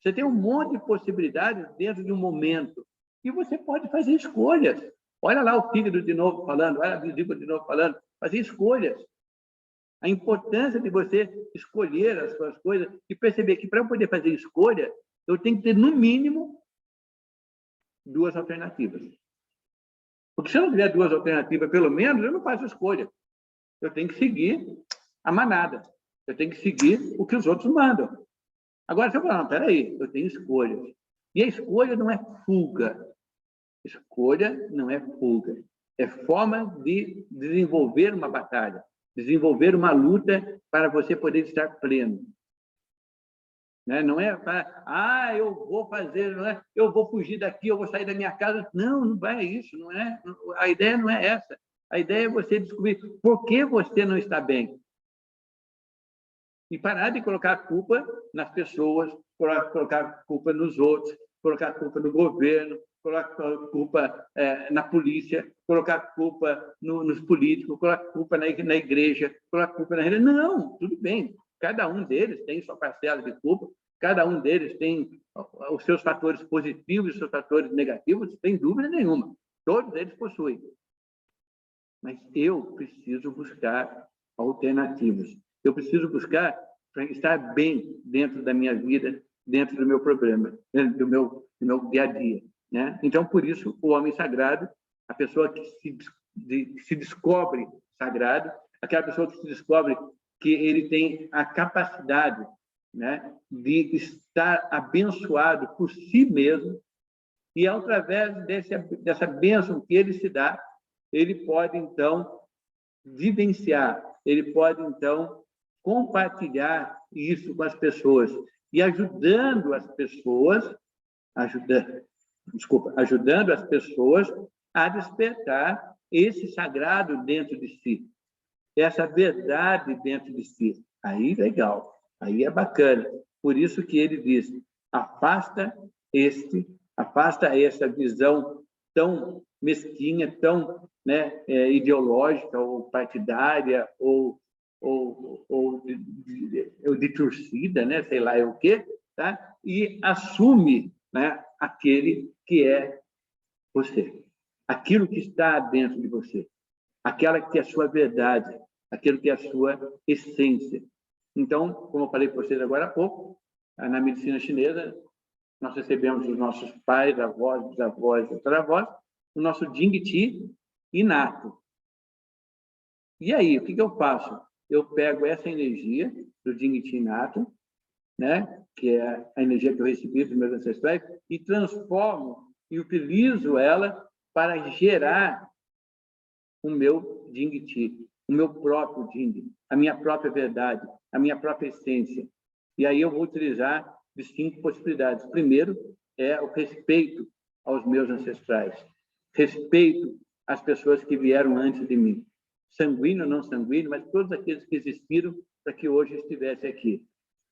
Speaker 1: Você tem um monte de possibilidades dentro de um momento. E você pode fazer escolhas. Olha lá o Fígaro de novo falando, olha a vesícula de novo falando. Fazer escolhas. A importância de você escolher as suas coisas e perceber que para eu poder fazer escolha, eu tenho que ter, no mínimo, 2 alternativas. Porque se eu não tiver 2 alternativas, pelo menos, eu não faço escolha. Eu tenho que seguir a manada. Eu tenho que seguir o que os outros mandam. Agora, se eu falar, não, peraí, eu tenho escolhas. E a escolha não é fuga. Escolha não é fuga. É forma de desenvolver uma batalha, desenvolver uma luta para você poder estar pleno. Né? Não é para, eu vou fazer, não é? Eu vou fugir daqui, eu vou sair da minha casa. Não, não vai isso, não é? A ideia não é essa. A ideia é você descobrir por que você não está bem. E parar de colocar a culpa nas pessoas, colocar a culpa nos outros, colocar a culpa no governo, colocar a culpa na polícia, colocar a culpa nos políticos, colocar a culpa na igreja, colocar a culpa na igreja. Não, tudo bem. Cada um deles tem sua parcela de culpa, cada um deles tem os seus fatores positivos e os seus fatores negativos, sem dúvida nenhuma. Todos eles possuem. Mas eu preciso buscar alternativas. Eu preciso buscar para estar bem dentro da minha vida, dentro do meu problema, dentro do meu dia a dia, né? Então, por isso, o homem sagrado, a pessoa que se descobre sagrado, aquela pessoa que se descobre que ele tem a capacidade, né, de estar abençoado por si mesmo, e através dessa bênção que ele se dá, ele pode, então, vivenciar, ele pode, então, compartilhar isso com as pessoas e ajudando as pessoas, ajudando as pessoas a despertar esse sagrado dentro de si, essa verdade dentro de si. Aí, legal, aí é bacana. Por isso que ele diz, afasta essa visão tão mesquinha, tão, né, ideológica ou partidária ou de torcida, né, sei lá o quê, tá? E assume, né, aquele que é você, aquilo que está dentro de você, aquela que é a sua verdade, aquilo que é a sua essência. Então, como eu falei para vocês agora há pouco, na medicina chinesa, nós recebemos dos nossos pais, avós, bisavós, tataravós, o nosso Jing-Ti inato. E aí, o que eu faço? Eu pego essa energia do Jing-Ti inato, né, que é a energia que eu recebi dos meus ancestrais, e transformo e utilizo ela para gerar o meu Jing-Ti, o meu próprio Jing, a minha própria verdade, a minha própria essência. E aí eu vou utilizar de 5 possibilidades. Primeiro é o respeito aos meus ancestrais, respeito às pessoas que vieram antes de mim, sanguíneo ou não sanguíneo, mas todos aqueles que existiram para que hoje eu estivesse aqui.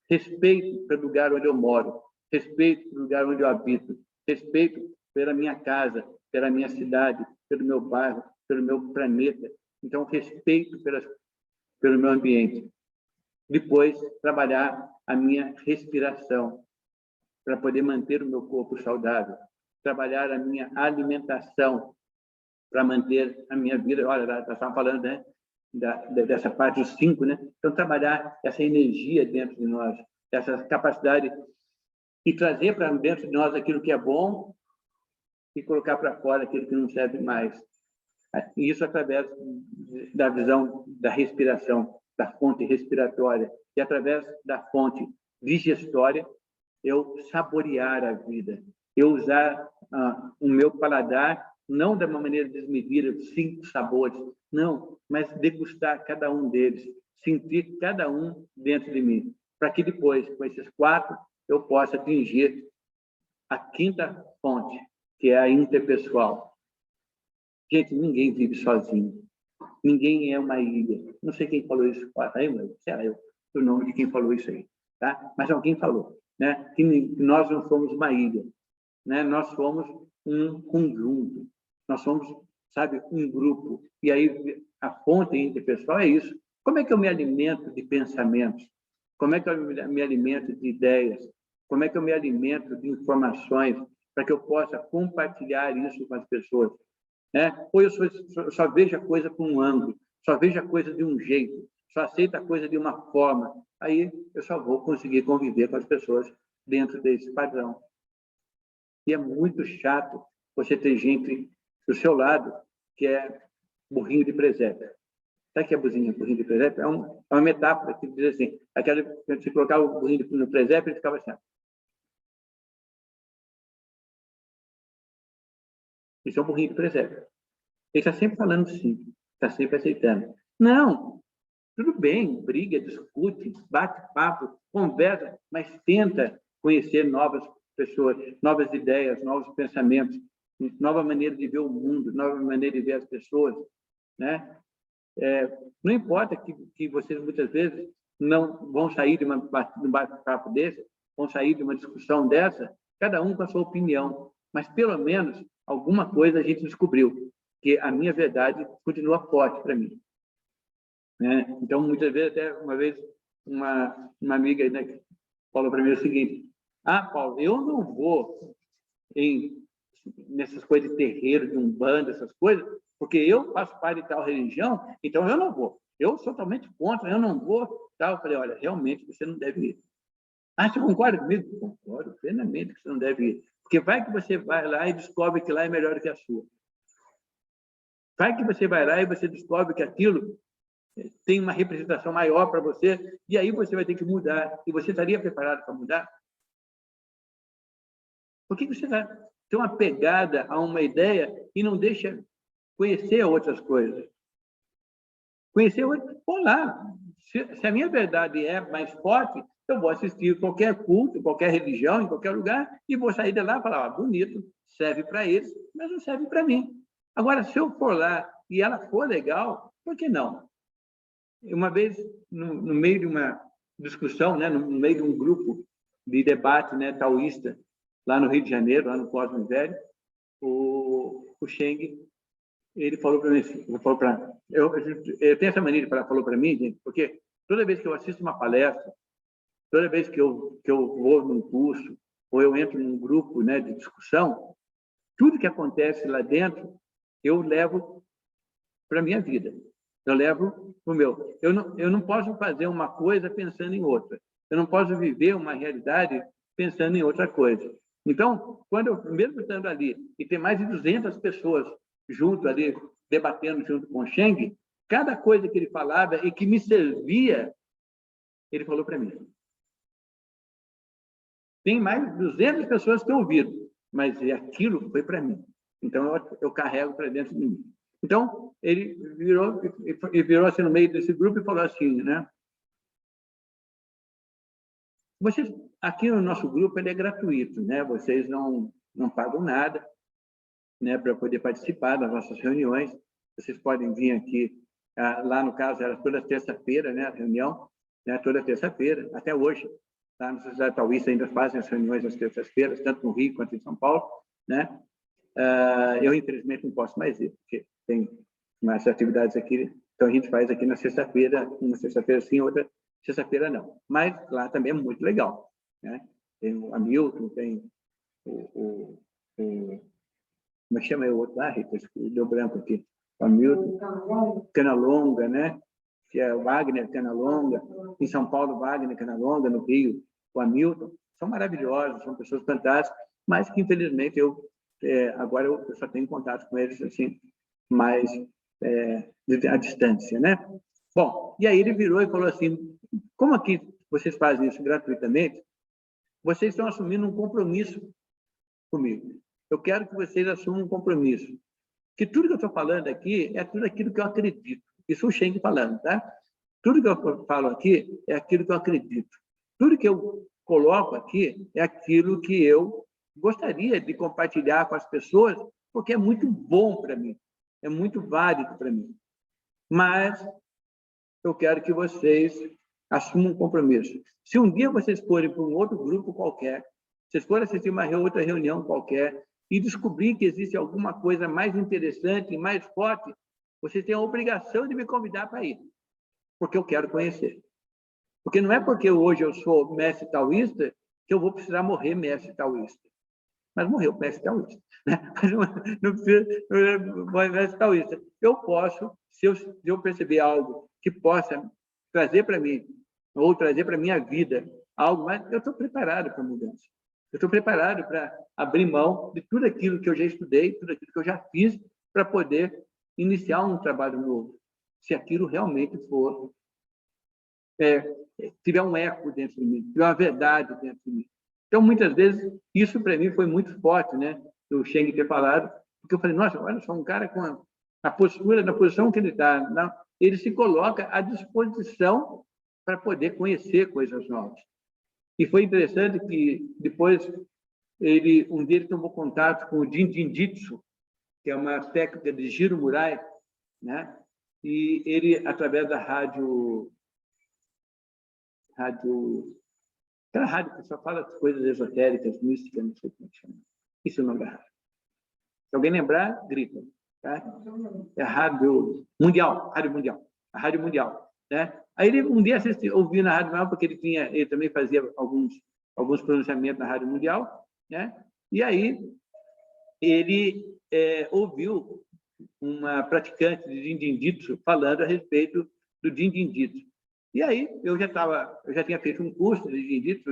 Speaker 1: Respeito pelo lugar onde eu moro, respeito pelo lugar onde eu habito, respeito pela minha casa, pela minha cidade, pelo meu bairro, pelo meu planeta. Então, respeito pelo meu ambiente. Depois, trabalhar a minha respiração para poder manter o meu corpo saudável. Trabalhar a minha alimentação para manter a minha vida. Olha, nós estávamos falando, né, dessa parte dos 5, né? Então, trabalhar essa energia dentro de nós, essa capacidade e trazer para dentro de nós aquilo que é bom e colocar para fora aquilo que não serve mais. Isso através da visão da respiração, da fonte respiratória, e através da fonte digestória, eu saborear a vida, eu usar o meu paladar, não de uma maneira desmedida, 5 sabores, não, mas degustar cada um deles, sentir cada um dentro de mim, para que depois, com esses 4, eu possa atingir a 5ª fonte, que é a interpessoal. Gente, ninguém vive sozinho. Ninguém é uma ilha. Não sei quem falou isso. Aí, mas será eu o nome de quem falou isso aí, tá? Mas alguém falou, né? Que nós não somos uma ilha, né? Nós somos um conjunto. Nós somos, sabe, um grupo. E aí a fonte interpessoal é isso. Como é que eu me alimento de pensamentos? Como é que eu me alimento de ideias? Como é que eu me alimento de informações para que eu possa compartilhar isso com as pessoas? Ou eu só vejo a coisa com um ângulo, só vejo a coisa de um jeito, só aceito a coisa de uma forma. Aí eu só vou conseguir conviver com as pessoas dentro desse padrão. E é muito chato você ter gente do seu lado que é burrinho de presépio. Sabe o que é burrinho de presépio? É uma metáfora que diz assim, aquela, se colocar o burrinho no presépio, ele ficava assim. Isso é um burrinho de presépio. Ele está sempre falando sim, está sempre aceitando. Não, tudo bem, briga, discute, bate papo, conversa, mas tenta conhecer novas pessoas, novas ideias, novos pensamentos, nova maneira de ver o mundo, nova maneira de ver as pessoas, né? Não importa que vocês muitas vezes não vão sair de um bate-papo desse, vão sair de uma discussão dessa, cada um com a sua opinião, mas pelo menos alguma coisa a gente descobriu, que a minha verdade continua forte para mim. Né? Então, muitas vezes, até uma vez, uma amiga, né, falou para mim o seguinte: Paulo, eu não vou nessas coisas de terreiro, de umbanda, essas coisas, porque eu faço parte de tal religião, então eu não vou. Eu sou totalmente contra, eu não vou. Eu falei: olha, realmente você não deve ir. Você concorda comigo? Concordo plenamente que você não deve ir. Porque vai que você vai lá e descobre que lá é melhor do que a sua. Vai que você vai lá e você descobre que aquilo tem uma representação maior para você, e aí você vai ter que mudar. E você estaria preparado para mudar? Por que você está tão apegada a uma ideia e não deixa conhecer outras coisas? Conhecer outro, vou lá. Se a minha verdade é mais forte, eu vou assistir qualquer culto, qualquer religião, em qualquer lugar, e vou sair de lá e falar, bonito, serve para eles, mas não serve para mim. Agora, se eu for lá e ela for legal, por que não? Uma vez, no meio de uma discussão, né, no meio de um grupo de debate, né, taoísta, lá no Rio de Janeiro, lá no Cosmos Velho, o Cheng, ele falou para mim, eu tenho essa mania de falar, falou para mim, gente, porque toda vez que eu assisto uma palestra, toda vez que eu vou num curso, ou eu entro num grupo, né, de discussão, tudo que acontece lá dentro, eu levo para a minha vida. Eu levo para o meu. Eu não posso fazer uma coisa pensando em outra. Eu não posso viver uma realidade pensando em outra coisa. Então, quando eu, mesmo estando ali, e tem mais de 200 pessoas junto ali, debatendo junto com o Cheng, cada coisa que ele falava e que me servia, ele falou para mim. Tem mais de 200 pessoas que ouviram, mas aquilo foi para mim. Então, eu carrego para dentro de mim. Então, ele virou assim no meio desse grupo e falou assim, né? Vocês, aqui no nosso grupo, ele é gratuito, né? Vocês não pagam nada, né, para poder participar das nossas reuniões. Vocês podem vir aqui, lá no caso, era toda terça-feira, né, a reunião, né, toda terça-feira, até hoje. Tá? Na Sociedade Taoísta ainda fazem as reuniões às terças-feiras, tanto no Rio quanto em São Paulo, né? Eu, infelizmente, não posso mais ir, porque tem mais atividades aqui, então a gente faz aqui na sexta-feira, uma sexta-feira sim, outra sexta-feira não. Mas lá também é muito legal, né? Tem o Hamilton, tem o como é que chama o outro lá, Rita? Deu branco aqui. O Hamilton, Canalonga, né? Que é o Wagner Canalonga. Em São Paulo, Wagner Canalonga. No Rio, o Hamilton. São maravilhosos, são pessoas fantásticas, mas que, infelizmente, agora eu só tenho contato com eles, assim, mais à distância, né? Bom, e aí ele virou e falou assim, como aqui vocês fazem isso gratuitamente, vocês estão assumindo um compromisso comigo. Eu quero que vocês assumam um compromisso. Que tudo que eu estou falando aqui é tudo aquilo que eu acredito. Isso é o Cheng falando, tá? Tudo que eu falo aqui é aquilo que eu acredito. Tudo que eu coloco aqui é aquilo que eu gostaria de compartilhar com as pessoas, porque é muito bom para mim, é muito válido para mim. Mas eu quero que vocês assumam um compromisso. Se um dia vocês forem para um outro grupo qualquer, vocês forem assistir uma outra reunião qualquer e descobrir que existe alguma coisa mais interessante, mais forte, vocês têm a obrigação de me convidar para ir, porque eu quero conhecer. Porque não é porque hoje eu sou mestre taoísta que eu vou precisar morrer mestre taoísta. Mas morreu mestre taoísta, né? Mas não precisa morrer mestre taoísta. Eu posso, se eu perceber algo que possa trazer para mim, ou trazer para a minha vida algo mais, eu estou preparado para a mudança. Eu estou preparado para abrir mão de tudo aquilo que eu já estudei, tudo aquilo que eu já fiz, para poder iniciar um trabalho novo. Se aquilo realmente for, tiver um eco dentro de mim, tiver uma verdade dentro de mim. Então, muitas vezes, isso para mim foi muito forte, né? Do Cheng ter falado, porque eu falei, nossa, olha só, um cara com a postura, na posição que ele está, ele se coloca à disposição para poder conhecer coisas novas. E foi interessante que depois um dia ele tomou contato com o Jin-Jin-Jitsu, que é uma técnica de Jiro Murai, né? E ele, através da rádio, aquela rádio que só fala de coisas esotéricas, místicas, não sei como é que chama. Isso é o nome da rádio. Se alguém lembrar, grita. Tá? É a Rádio Mundial, a Rádio Mundial. Né? Aí ele um dia ouviu na Rádio Mundial, porque ele também fazia alguns pronunciamentos na Rádio Mundial, né? E aí ele ouviu uma praticante de Jin-Jin-Jitsu falando a respeito do Jin-Jin-Jitsu. E aí eu já tinha feito um curso de Jin-Jitsu,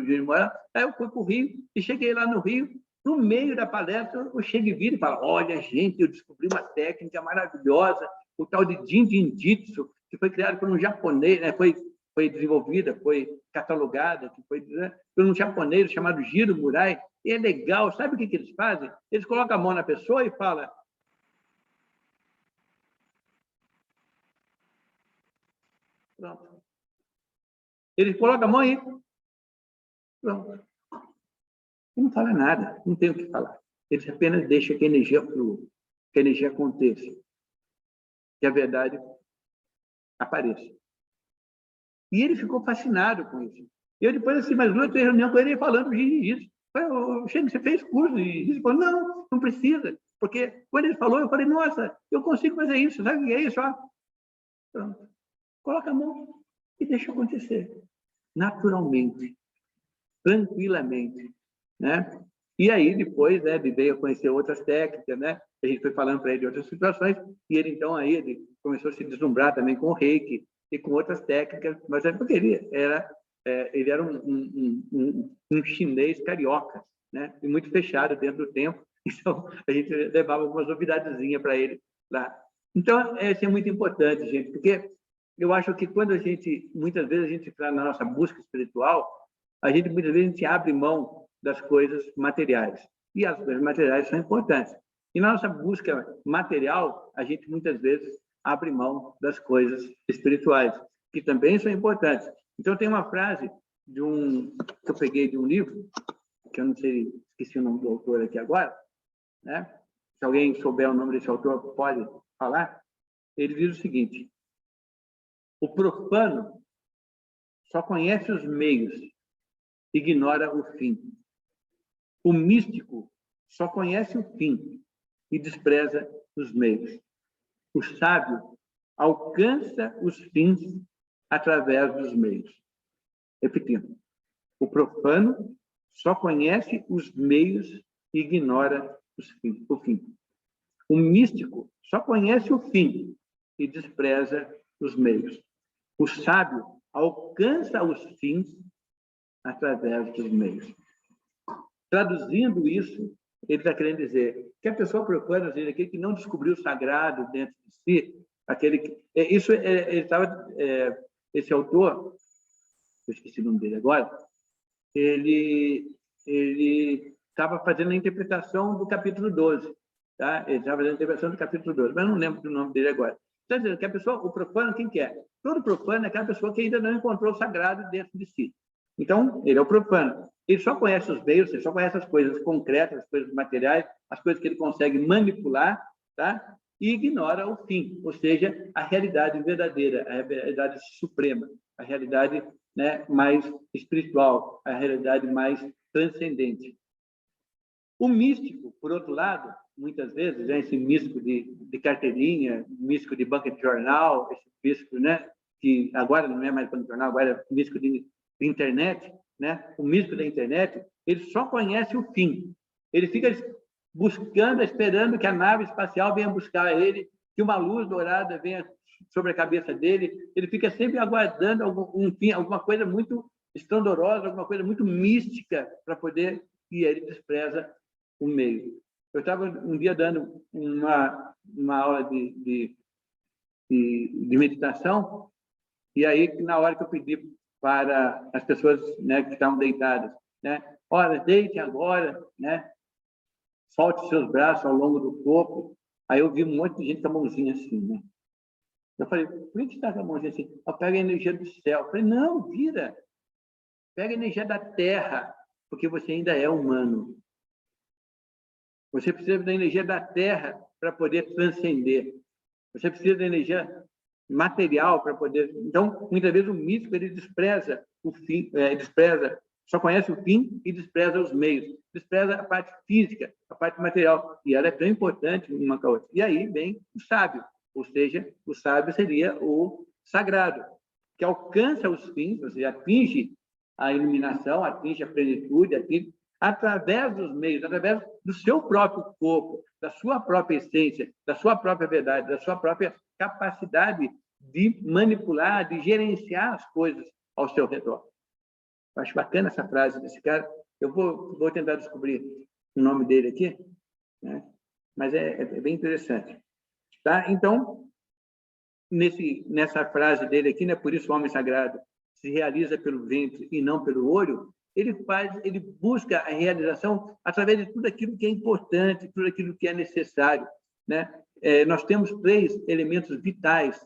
Speaker 1: aí eu fui para o Rio e cheguei lá no Rio. No meio da palestra, o Cheng vira e fala, olha, gente, eu descobri uma técnica maravilhosa, o tal de Jin-Jin-Jitsu, que foi criado por um japonês, né? Foi desenvolvida, foi catalogada, que foi, né, por um japonês chamado Jiro Murai, e é legal. Sabe o que eles fazem? Eles colocam a mão na pessoa e falam, Pronto. Ele coloca a mão aí. Pronto. Ele não fala nada, não tem o que falar. Ele apenas deixa que a energia flua, que a energia aconteça, que a verdade apareça. E ele ficou fascinado com isso. Eu depois, assim, mais 2 ou 3 reuniões com ele falando disso. Chega, você fez curso e ele falou, não, não precisa. Porque quando ele falou, eu falei, nossa, eu consigo fazer isso, sabe o que é isso? Pronto. Coloca a mão e deixa acontecer. Naturalmente, tranquilamente, né? E aí, depois, né, ele veio a conhecer outras técnicas, né? A gente foi falando para ele de outras situações, e ele, então, aí, ele começou a se deslumbrar também com o reiki e com outras técnicas, mas é porque ele era um chinês carioca, né? E muito fechado dentro do tempo, então a gente levava algumas novidadezinhas para ele lá. Então, isso é muito importante, gente, porque eu acho que quando muitas vezes a gente está na nossa busca espiritual, muitas vezes a gente abre mão das coisas materiais. E as coisas materiais são importantes. E na nossa busca material, a gente muitas vezes abre mão das coisas espirituais, que também são importantes. Então, tem uma frase que eu peguei de um livro, que eu não sei, esqueci o nome do autor aqui agora, né? Se alguém souber o nome desse autor, pode falar. Ele diz o seguinte: o profano só conhece os meios, ignora o fim. O místico só conhece o fim e despreza os meios. O sábio alcança os fins através dos meios. Repetindo, o profano só conhece os meios e ignora o fim. O místico só conhece o fim e despreza os meios. O sábio alcança os fins através dos meios. Traduzindo isso, ele está querendo dizer que a pessoa profana, aquele que não descobriu o sagrado dentro de si, esse autor, eu esqueci o nome dele agora, ele estava fazendo a interpretação do capítulo 12, tá? Ele estava fazendo a interpretação do capítulo 12, mas não lembro do nome dele agora. Está dizendo que a pessoa, o profano, quem que é? Todo profano é aquela pessoa que ainda não encontrou o sagrado dentro de si. Então, ele é o profano. Ele só conhece os meios, ele só conhece as coisas concretas, as coisas materiais, as coisas que ele consegue manipular, tá? E ignora o fim, ou seja, a realidade verdadeira, a realidade suprema, a realidade, né, mais espiritual, a realidade mais transcendente. O místico, por outro lado, muitas vezes, esse místico de carteirinha, místico de banca de jornal, esse místico, né, que agora não é mais banca de jornal, agora é místico de internet, né? O místico da internet, ele só conhece o fim. Ele fica buscando, esperando que a nave espacial venha buscar ele, que uma luz dourada venha sobre a cabeça dele. Ele fica sempre aguardando alguma coisa muito estrondorosa, alguma coisa muito mística para poder, e ele despreza o meio. Eu estava um dia dando uma aula de meditação, e aí, na hora que eu pedi para as pessoas, né, que estavam deitadas, né, olha, deite agora, né, solte seus braços ao longo do corpo. Aí eu vi um monte de gente com a mãozinha assim, né? Eu falei, por que está com a mãozinha assim? Eu pego a energia do céu. Eu falei, não, vira. Pega a energia da terra, porque você ainda é humano. Você precisa da energia da terra para poder transcender. Você precisa da energia material para poder... Então, muitas vezes o místico, ele despreza o fim, só conhece o fim e despreza os meios, despreza a parte física, a parte material, e ela é tão importante uma com a outra. E aí vem o sábio, ou seja, o sábio seria o sagrado, que alcança os fins, ou seja, atinge a iluminação, atinge a plenitude, atinge através dos meios, através do seu próprio corpo, da sua própria essência, da sua própria verdade, da sua própria capacidade de manipular, de gerenciar as coisas ao seu redor. Eu acho bacana essa frase desse cara. Eu vou tentar descobrir o nome dele aqui, né? Mas é bem interessante. Tá? Então, nessa frase dele aqui, né? Por isso o homem sagrado se realiza pelo ventre e não pelo olho, ele busca a realização através de tudo aquilo que é importante, tudo aquilo que é necessário, né? Nós temos 3 elementos vitais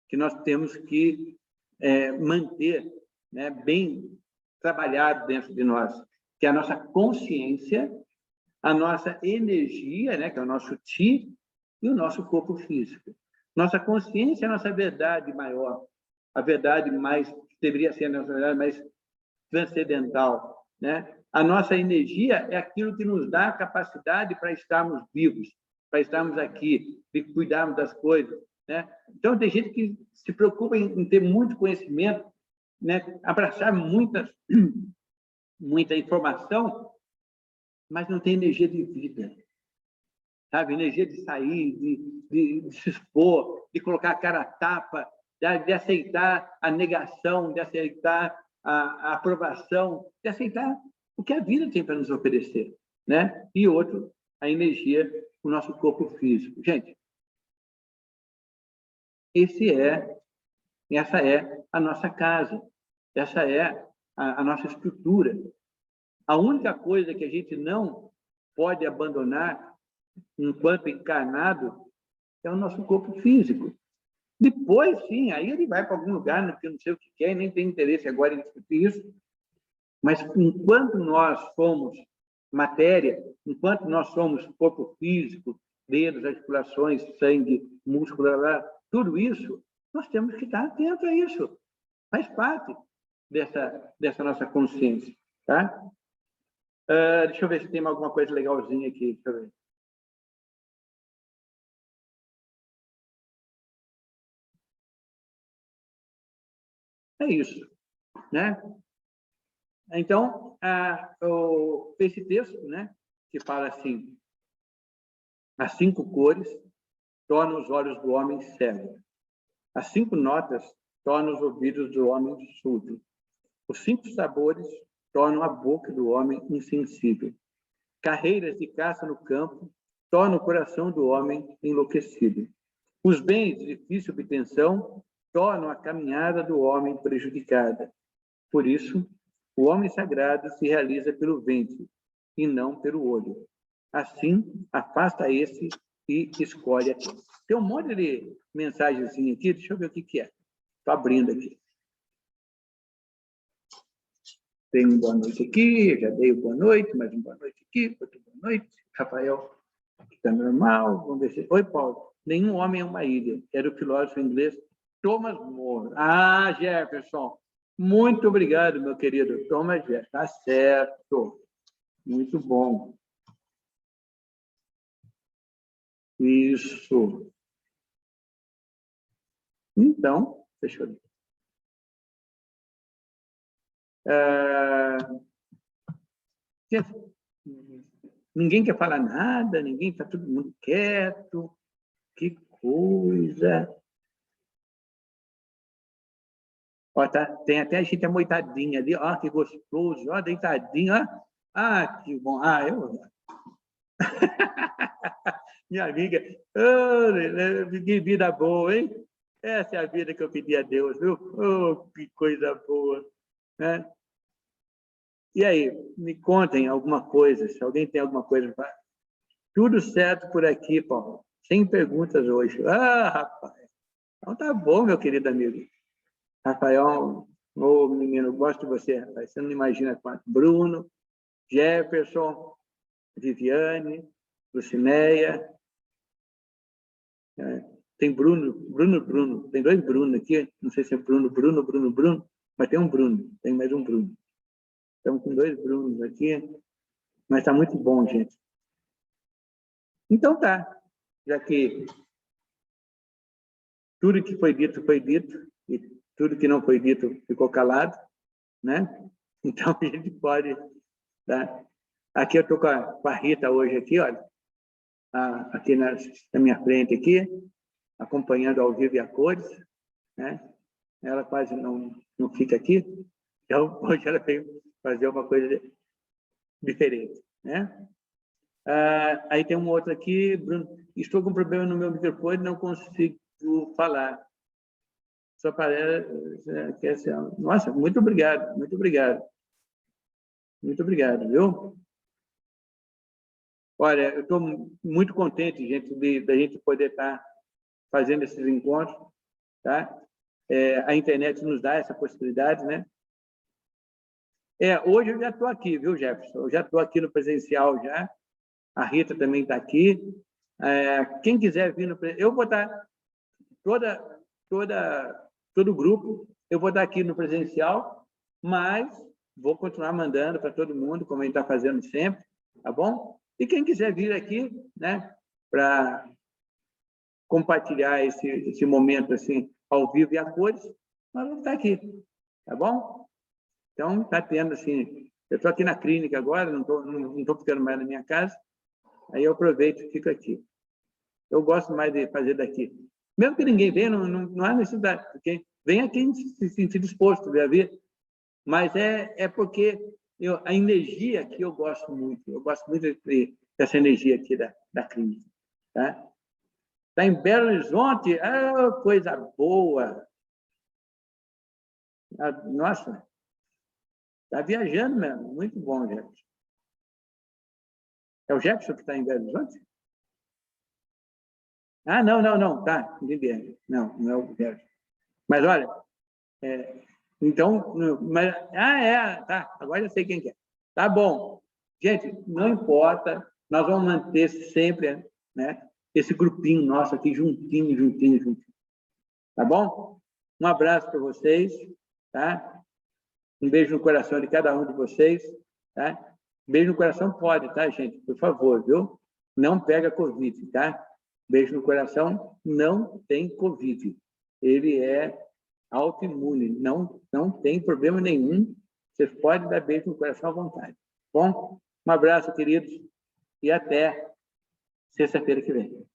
Speaker 1: que nós temos que manter, né, bem trabalhado dentro de nós, que é a nossa consciência, a nossa energia, né, que é o nosso Ti, e o nosso corpo físico. Nossa consciência é a nossa verdade maior, a verdade mais, que deveria ser a nossa verdade mais transcendental, né? A nossa energia é aquilo que nos dá a capacidade para estarmos vivos, para estarmos aqui, de cuidarmos das coisas, né? Então, tem gente que se preocupa em ter muito conhecimento, né? Abraçar muita informação, mas não tem energia de vida, sabe? Energia de sair, de se expor, de colocar a cara a tapa, de aceitar a negação, de aceitar a aprovação, de aceitar o que a vida tem para nos oferecer, né? E outro, a energia do nosso corpo físico. Gente, essa é a nossa casa, essa é a nossa estrutura. A única coisa que a gente não pode abandonar enquanto encarnado é o nosso corpo físico. Depois, sim, aí ele vai para algum lugar que eu não sei o que quer, nem tem interesse agora em discutir isso. Mas enquanto nós somos matéria, enquanto nós somos corpo físico, dedos, articulações, sangue, músculo, tudo isso, nós temos que estar atentos a isso. Faz parte dessa nossa consciência, tá? Deixa eu ver se tem alguma coisa legalzinha aqui. Deixa eu ver. É isso, né? Então, esse texto, né, que fala assim, as 5 cores tornam os olhos do homem cego, as 5 notas tornam os ouvidos do homem surdo, os 5 sabores tornam a boca do homem insensível, carreiras de caça no campo tornam o coração do homem enlouquecido, os bens de difícil obtenção tornam a caminhada do homem prejudicada. Por isso, o homem sagrado se realiza pelo ventre e não pelo olho. Assim, afasta esse e escolhe aquele. Tem um monte de mensagenzinha aqui, deixa eu ver o que é. Estou abrindo aqui. Tem um boa noite aqui, já dei boa noite, mais um boa noite aqui, outro boa noite. Rafael, está normal, vamos ver se... Oi, Paulo. Nenhum homem é uma ilha. Era o filósofo inglês Thomas More. Ah, Jefferson. Muito obrigado, meu querido Thomas Jefferson. Está certo. Muito bom. Isso. Então, deixa eu ver. Ninguém quer falar nada, ninguém está todo mundo quieto. Que coisa. Ó, tá, tem até a gente amoitadinha ali, ó, que gostoso, ó, deitadinho, ó. Ah, que bom. Ah, eu. Minha amiga, oh, que vida boa, hein? Essa é a vida que eu pedi a Deus, viu? Oh, que coisa boa, né? E aí, me contem alguma coisa, se alguém tem alguma coisa para... Tudo certo por aqui, Paulo. Sem perguntas hoje. Ah, rapaz. Então tá bom, meu querido amigo. Rafael, ô menino, gosto de você, rapaz. Você não imagina quanto. Bruno, Jefferson, Viviane, Lucinéia. Tem Bruno. Tem 2 Bruno aqui. Não sei se é Bruno, mas tem um Bruno. Tem mais um Bruno. Estamos com 2 Brunos aqui. Mas está muito bom, gente. Então tá. Já que tudo que foi dito, e tudo que não foi dito ficou calado, né? Então a gente pode... Tá? Aqui eu estou com a Rita hoje, aqui, olha, aqui na minha frente, aqui, acompanhando ao vivo e a cores, né? Ela quase não fica aqui, então hoje ela veio fazer uma coisa diferente, né? Aí tem um outro aqui, Bruno, estou com problema no meu microfone, não consigo falar. Só parece que é... Nossa, muito obrigado, muito obrigado. Muito obrigado, viu? Olha, eu estou muito contente, gente, da gente poder estar fazendo esses encontros, tá? a internet nos dá essa possibilidade, né? Hoje eu já estou aqui, viu, Jefferson? Eu já estou aqui no presencial já. A Rita também está aqui. Quem quiser vir no presencial, eu vou estar todo o grupo, eu vou estar aqui no presencial, mas vou continuar mandando para todo mundo, como a gente está fazendo sempre, tá bom? E quem quiser vir aqui, né, para compartilhar esse momento assim, ao vivo e a cores, nós vamos estar aqui, tá bom? Então, está tendo assim, eu estou aqui na clínica agora, não estou ficando mais na minha casa, aí eu aproveito e fico aqui. Eu gosto mais de fazer daqui. Mesmo que ninguém venha, não há necessidade, porque venha quem se sentir disposto a vir, mas é porque a energia aqui eu gosto muito dessa energia aqui da clínica. Tá? Está em Belo Horizonte, coisa boa. Nossa, está viajando mesmo, muito bom, Jefferson. É o Jefferson que está em Belo Horizonte? Não, tá, entendi. Não é o Jefferson. Mas olha, então, mas, tá, agora eu sei quem que é. Tá bom. Gente, não importa, nós vamos manter sempre, né, esse grupinho nosso aqui juntinho. Tá bom? Um abraço para vocês, tá? Um beijo no coração de cada um de vocês, tá? Beijo no coração pode, tá, gente? Por favor, viu? Não pega Covid, tá? Beijo no coração não tem Covid. Ele é autoimune, não tem problema nenhum. Vocês podem dar beijo no coração à vontade. Bom? Um abraço, queridos, e até sexta-feira que vem.